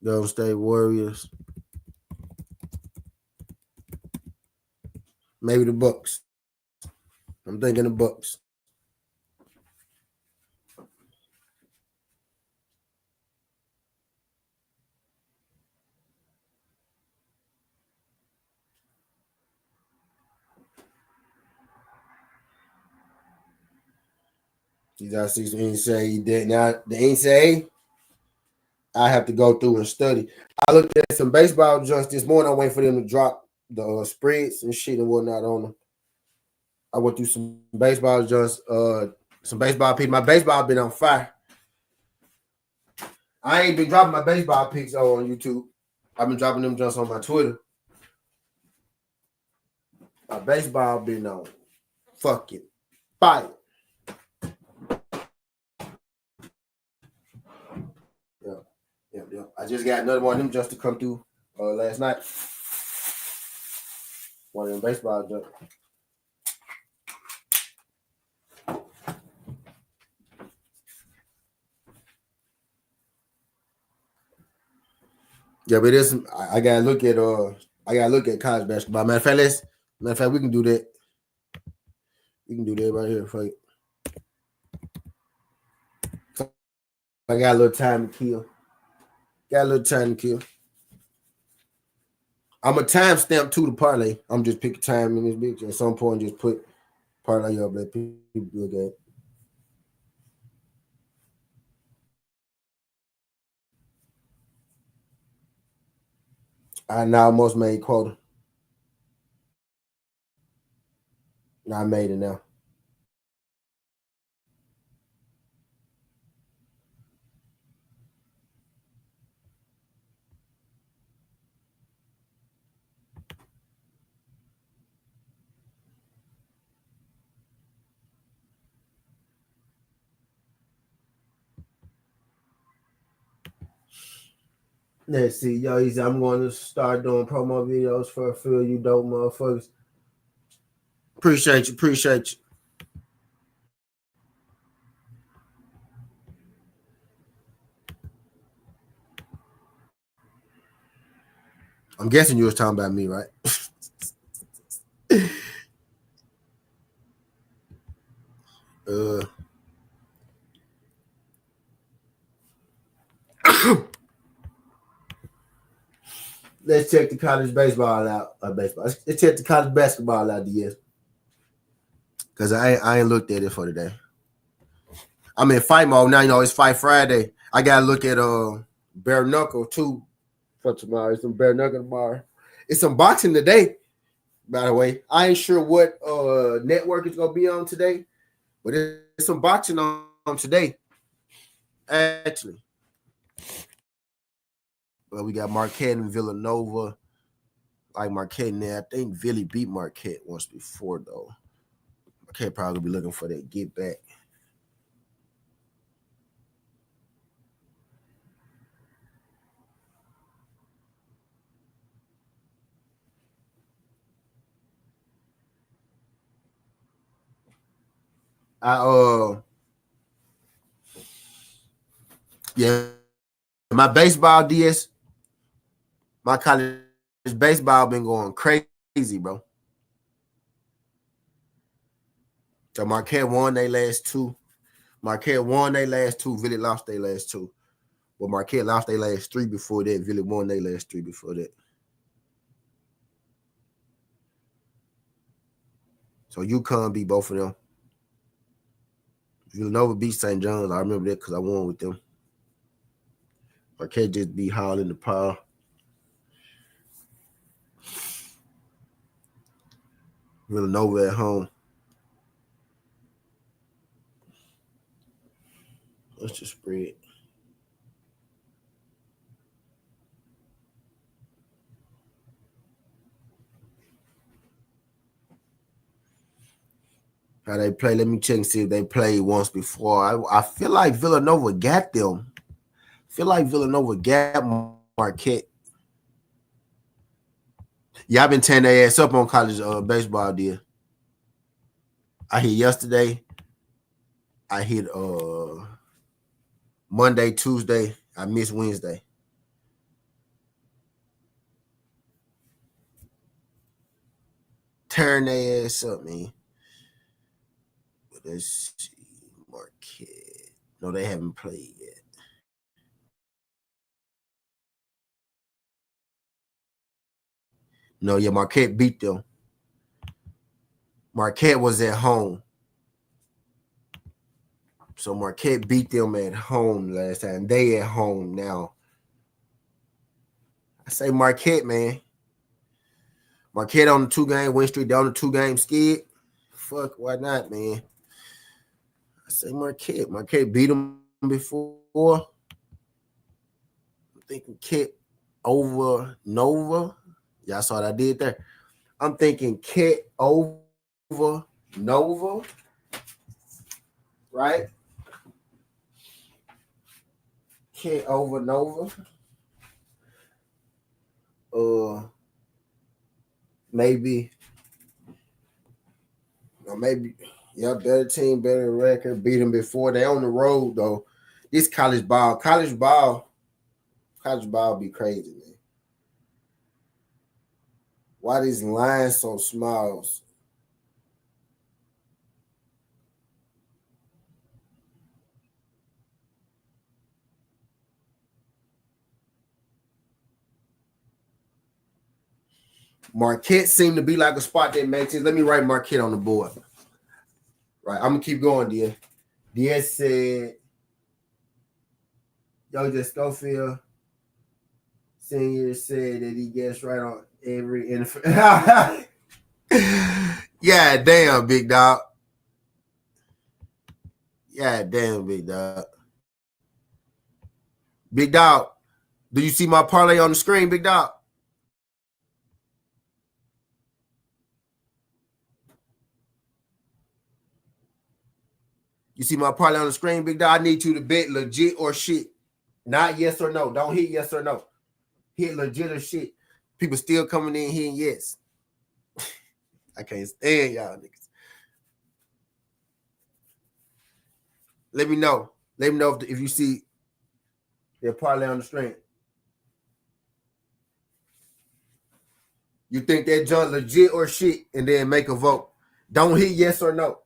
Golden State Warriors. Maybe the Bucks. I'm thinking the Bucks. These are 6 NCAA. Now the NCAA, I have to go through and study. I looked at some baseball junks this morning. I'm waiting for them to drop the spreads and shit and whatnot on them. I went through some baseball junks, some baseball picks. My baseball been on fire. I ain't been dropping my baseball picks on YouTube. I've been dropping them junks on my Twitter. My baseball been on fucking fire. Yeah. I just got another one of them just to come through last night. One of them baseball jumps. Yeah, but it's I gotta look at college basketball. Matter of fact, we can do that. We can do that right here for you. I got a little time to kill. I'm a timestamp to the parlay. I'm just picking time in this bitch. At some point, just put parlay up, let people look at it. I now almost made quota. Now I made it now. Let's see, yo, I'm going to start doing promo videos for a few of you dope motherfuckers. Appreciate you. I'm guessing you was talking about me, right? Let's check the college baseball out. Let's check the college basketball out, DS. Because I ain't looked at it for today. I'm in fight mode now. You know, it's Fight Friday. I got to look at bare-knuckle, too, for tomorrow. It's some bare-knuckle tomorrow. It's some boxing today, by the way. I ain't sure what network it's going to be on today, but it's some boxing on today, actually. Well, we got Marquette and Villanova. Like Marquette in there. I think Villy beat Marquette once before, though. Marquette probably be looking for that get back. Yeah, my baseball DS, my college baseball been going crazy, bro. So Marquette won their last two. Marquette won their last two. Ville lost their last two. But Marquette lost their last three before that. Ville won their last three before that. So UConn beat both of them. Villanova beat St. John's. I remember that because I won with them. Marquette just beat Hall in the power. Villanova at home. What's the spread? How they play? Let me check and see if they played once before. I feel like Villanova got them. I feel like Villanova got Marquette. Yeah, I've been tearing their ass up on college baseball, dear. I hit yesterday. I hit Monday, Tuesday. I missed Wednesday. Tearing their ass up, man. But let's see. Marquette. No, they haven't played yet. No, yeah, Marquette beat them. Marquette was at home. So Marquette beat them at home last time. They at home now. I say Marquette, man. Marquette on the 2-game win streak. They on the 2-game skid. Fuck, why not, man? I say Marquette. Marquette beat them before. I'm thinking Ket over Nova. Y'all saw what I did there. I'm thinking Ket over Nova. Right? Ket over Nova. Maybe. Or maybe, yeah, better team, better record, beat them before. They on the road, though. This college ball be crazy, man. Why these lines so small? Marquette seemed to be like a spot that makes it. Let me write Marquette on the board. Right, I'm gonna keep going, dear. Dear said, Yo, just Schofield Senior said that he gets right on every NFL. Yeah, damn, big dog. Yeah, damn, big dog. Big dog, do you see my parlay on the screen, big dog? You see my parlay on the screen, big dog? I need you to bet legit or shit. Not yes or no. Don't hit yes or no. Hit legit or shit. People still coming in here and yes. I can't stand y'all niggas. Let me know. Let me know if you see their parlay on the screen. You think that junk legit or shit, and then make a vote. Don't hit yes or no.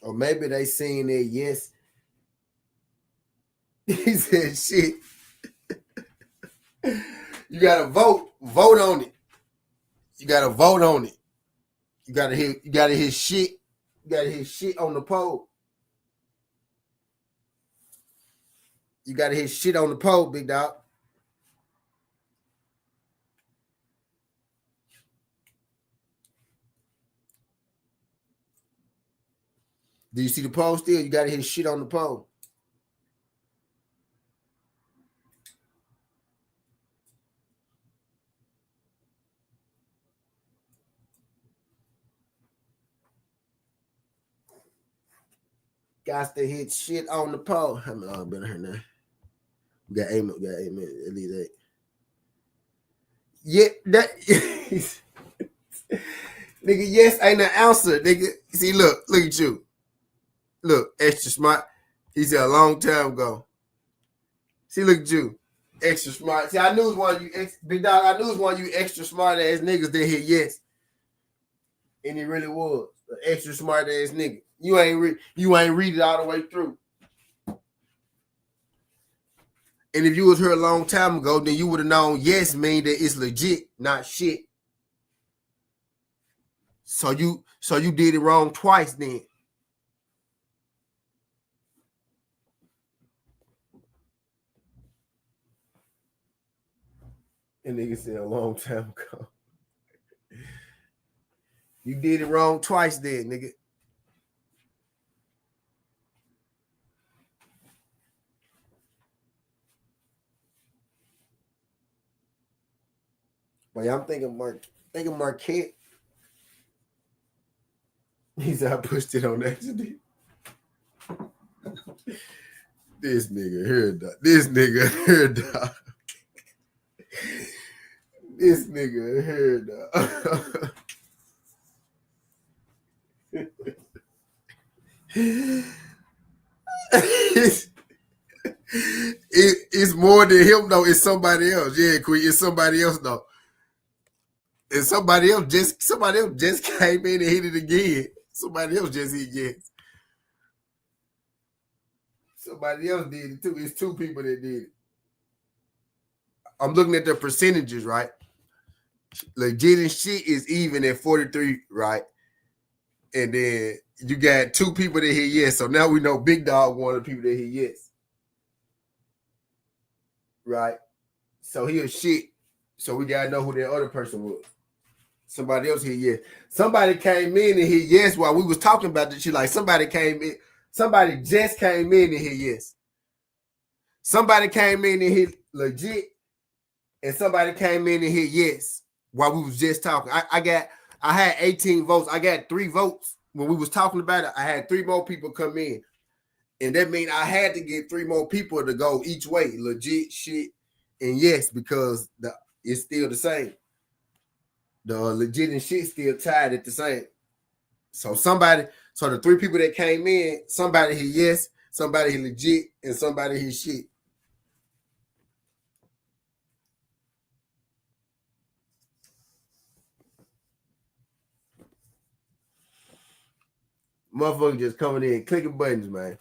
Or maybe they seen it, yes. He said shit. You gotta vote. Vote on it. You gotta vote on it. You gotta hit shit. You gotta hit shit on the poll. You gotta hit shit on the poll, big dog. Do you see the poll still? You gotta hit shit on the poll. Got to hit shit on the pole. How many all been here now? We got 8 minutes. At least 8. Yeah, that nigga, yes, ain't an answer, nigga. See, look at you. Look, extra smart. He said a long time ago. See, look at you. Extra smart. See, I knew it was one of you, big dog. I knew it was one of you extra smart ass niggas that hit yes. And he really was. An extra smart ass nigga. You ain't read it all the way through. And if you was here a long time ago, then you would have known yes mean that it's legit, not shit. So you did it wrong twice then. And nigga said a long time ago. You did it wrong twice then, nigga. But yeah, I'm thinking Marquette. He said I pushed it on accident. This nigga here, dog. This nigga here, dog. This nigga here, dog. It's more than him though. It's somebody else. Yeah, Queen. It's somebody else though. And somebody else just came in and hit it again. Somebody else just hit yes. Somebody else did it too. It's 2 people that did it. I'm looking at the percentages, right? Legit and shit is even at 43, right? And then you got 2 people that hit yes. So now we know Big Dog one of the people that hit yes. Right? So he a shit. So we gotta know who that other person was. Somebody else hit yes. Somebody came in and hit yes while we was talking about this shit. Like somebody came in, somebody just came in and hit yes. Somebody came in and hit legit, and somebody came in and hit yes while we was just talking. I had 18 votes. I got 3 votes when we was talking about it. I had 3 more people come in. And that means I had to get 3 more people to go each way. Legit, shit, and yes, because it's still the same. The legit and shit still tied at the same. So the 3 people that came in, somebody hit yes, somebody hit legit, and somebody hit shit. Motherfucker just coming in clicking buttons, man.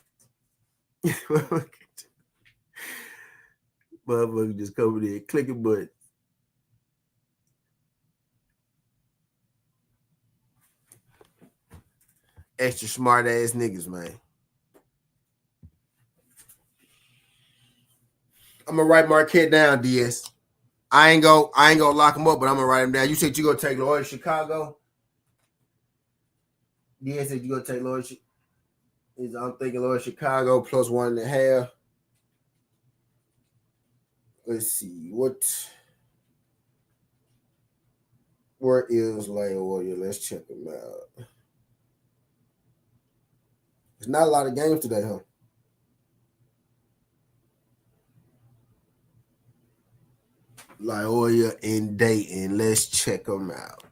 Motherfucker just coming in clicking buttons. Extra smart ass niggas, man. I'm gonna write Marquette down, DS. I ain't gonna lock him up, but I'm gonna write him down. You said you gonna take Lloyd Chicago. DS said you gonna take Lloyd. I'm thinking Lloyd Chicago plus 1.5. Let's see where is Lane Warrior? Let's check him out. There's not a lot of games today, huh? La Jolla in Dayton. Let's check them out.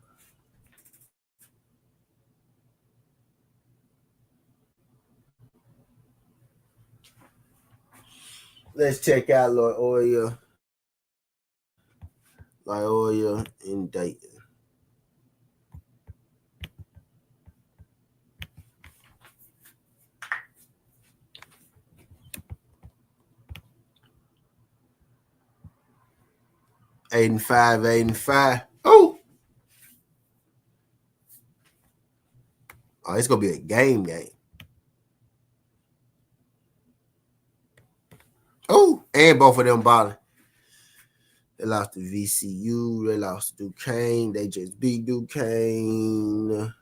Let's check out La Jolla in Dayton. Eight and five. Oh, it's gonna be a game. Oh, and both of them balling. They lost to VCU. They lost to Duquesne. They just beat Duquesne.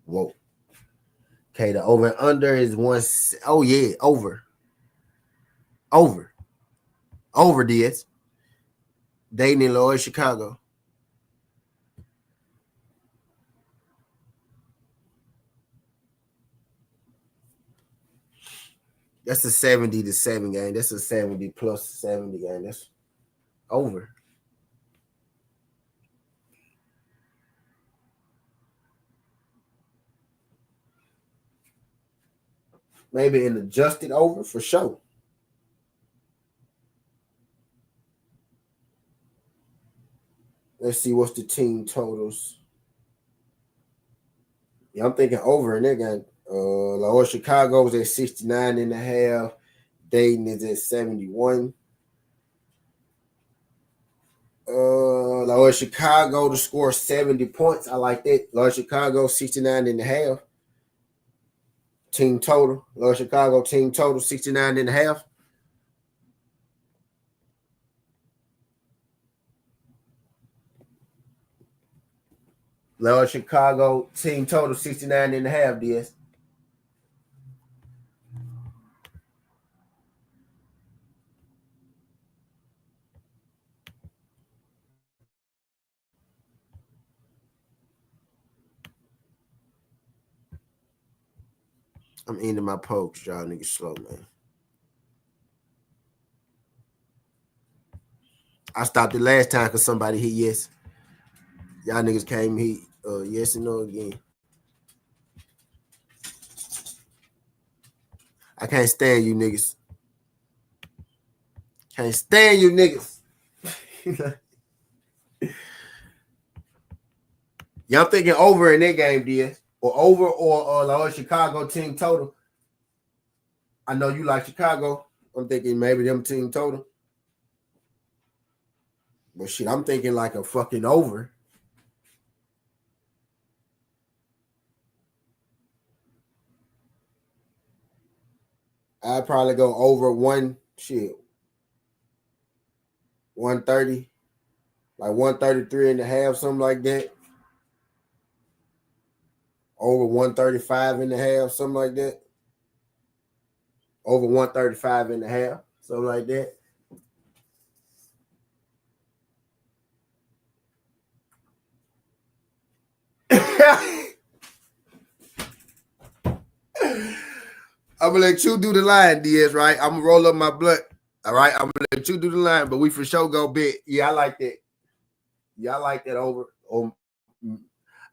Whoa. Okay, the over and under is 1. Oh, yeah, over. DS. Dayton and Lloyd, Chicago. That's a 70-7 game. That's a 70 plus 70 game. That's over. Maybe an adjusted over for sure. Let's see what's the team totals. Yeah, I'm thinking over in that game. Lower Chicago's at 69.5. Dayton is at 71. Lower Chicago to score 70 points. I like that. Lower Chicago 69.5. Team total. Lower Chicago team total 69.5. Lower Chicago team total 69.5, DS. I'm ending my pokes, y'all niggas slow, man. I stopped it last time because somebody hit yes. Y'all niggas came hit yes and no again. I can't stand you niggas. Can't stand you niggas. Y'all thinking over in that game, DS? Or over or Lower Chicago team total? I know you like Chicago. I'm thinking maybe them team total. But shit, I'm thinking like a fucking over. I'd probably go over 130, like 133.5, something like that. Over 135.5, something like that. Over 135.5, something like that. I'm gonna let you do the line, Diaz, right? I'm gonna roll up my blunt. All right, I'm gonna let you do the line, but we for sure go bet. Yeah, I like that. Yeah, I like that over.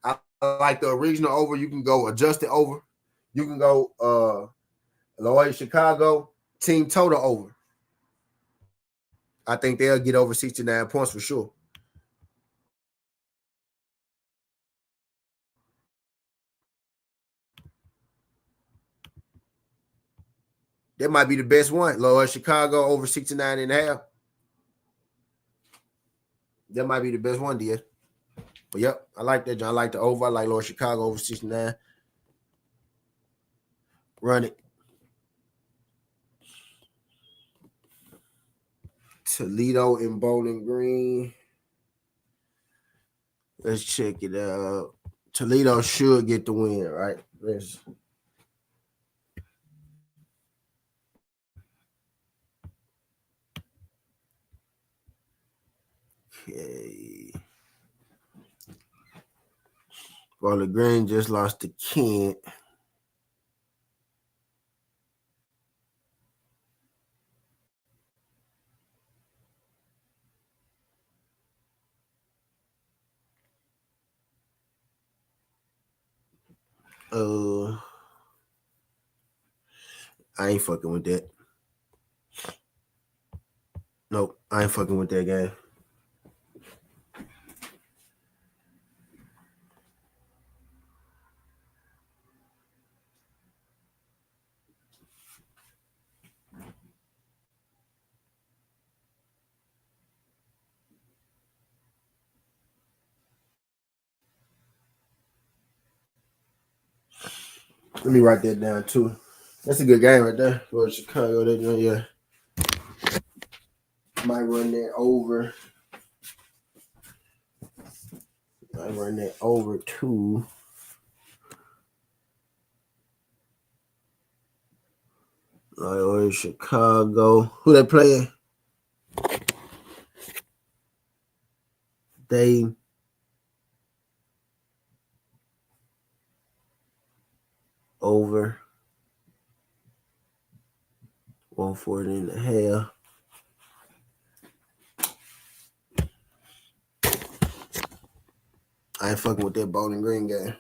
I like the original over. You can go adjusted over. You can go Loyola Chicago team total over. I think they'll get over 69 points for sure. That might be the best one. Loyola Chicago over 69.5. That might be the best one, Diaz. But yep, I like that, John. I like the over. I like Loyola Chicago over 69. Run it. Toledo and Bowling Green. Let's check it out. Toledo should get the win, right? Let's. Okay. Bowling Green just lost to Kent. I ain't fucking with that. Nope, I ain't fucking with that game. Let me write that down too. That's a good game right there for Chicago. Yeah. Might run that over. Might run that over too. Loyola Chicago. Who they playing? They over 140.5. I ain't fucking with that Bowling Green game.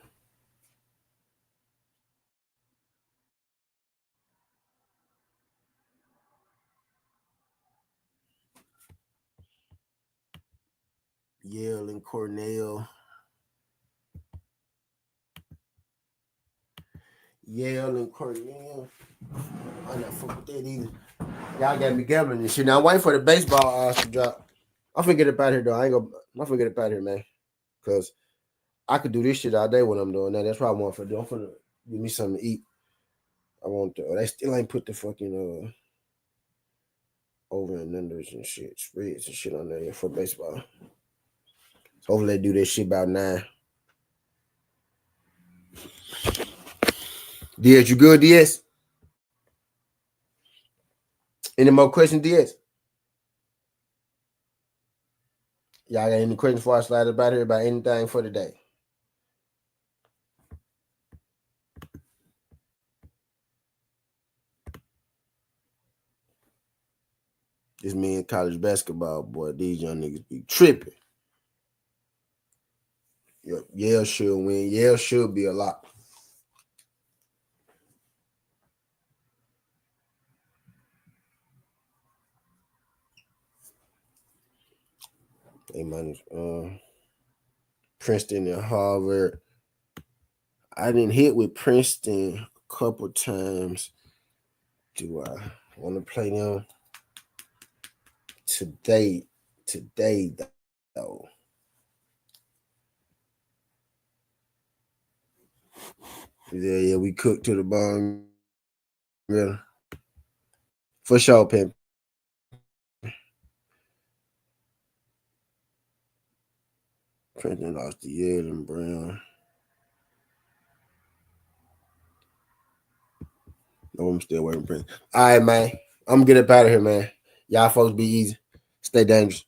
Yale and Cornell. Yale and Cornell. I'm not fucking with that either. Y'all got me gambling and shit. Now I'm waiting for the baseball odds to drop. I'm finna get up out here though. I'm finna get up out here, man. Cause I could do this shit all day when I'm doing that. That's what I want for do. I'm finna give me something to eat. I want to. They still ain't put the fucking over and unders and shit, spreads and shit on there for baseball. So hopefully they do this shit about 9. Diaz, you good, Diaz? Any more questions, Diaz? Y'all got any questions before I slide about here about anything for today? This me in college basketball, boy. These young niggas be tripping. Yale should win. Yale should be a lot. They minus Princeton and Harvard. I didn't hit with Princeton a couple times. Do I want to play them today? Today, though. Yeah, we cooked to the bone. Yeah. For sure, Pimp. Princeton lost to Yale and Brown. No, I'm still waiting for Princeton. All right, man. I'm going to get up out of here, man. Y'all folks be easy. Stay dangerous.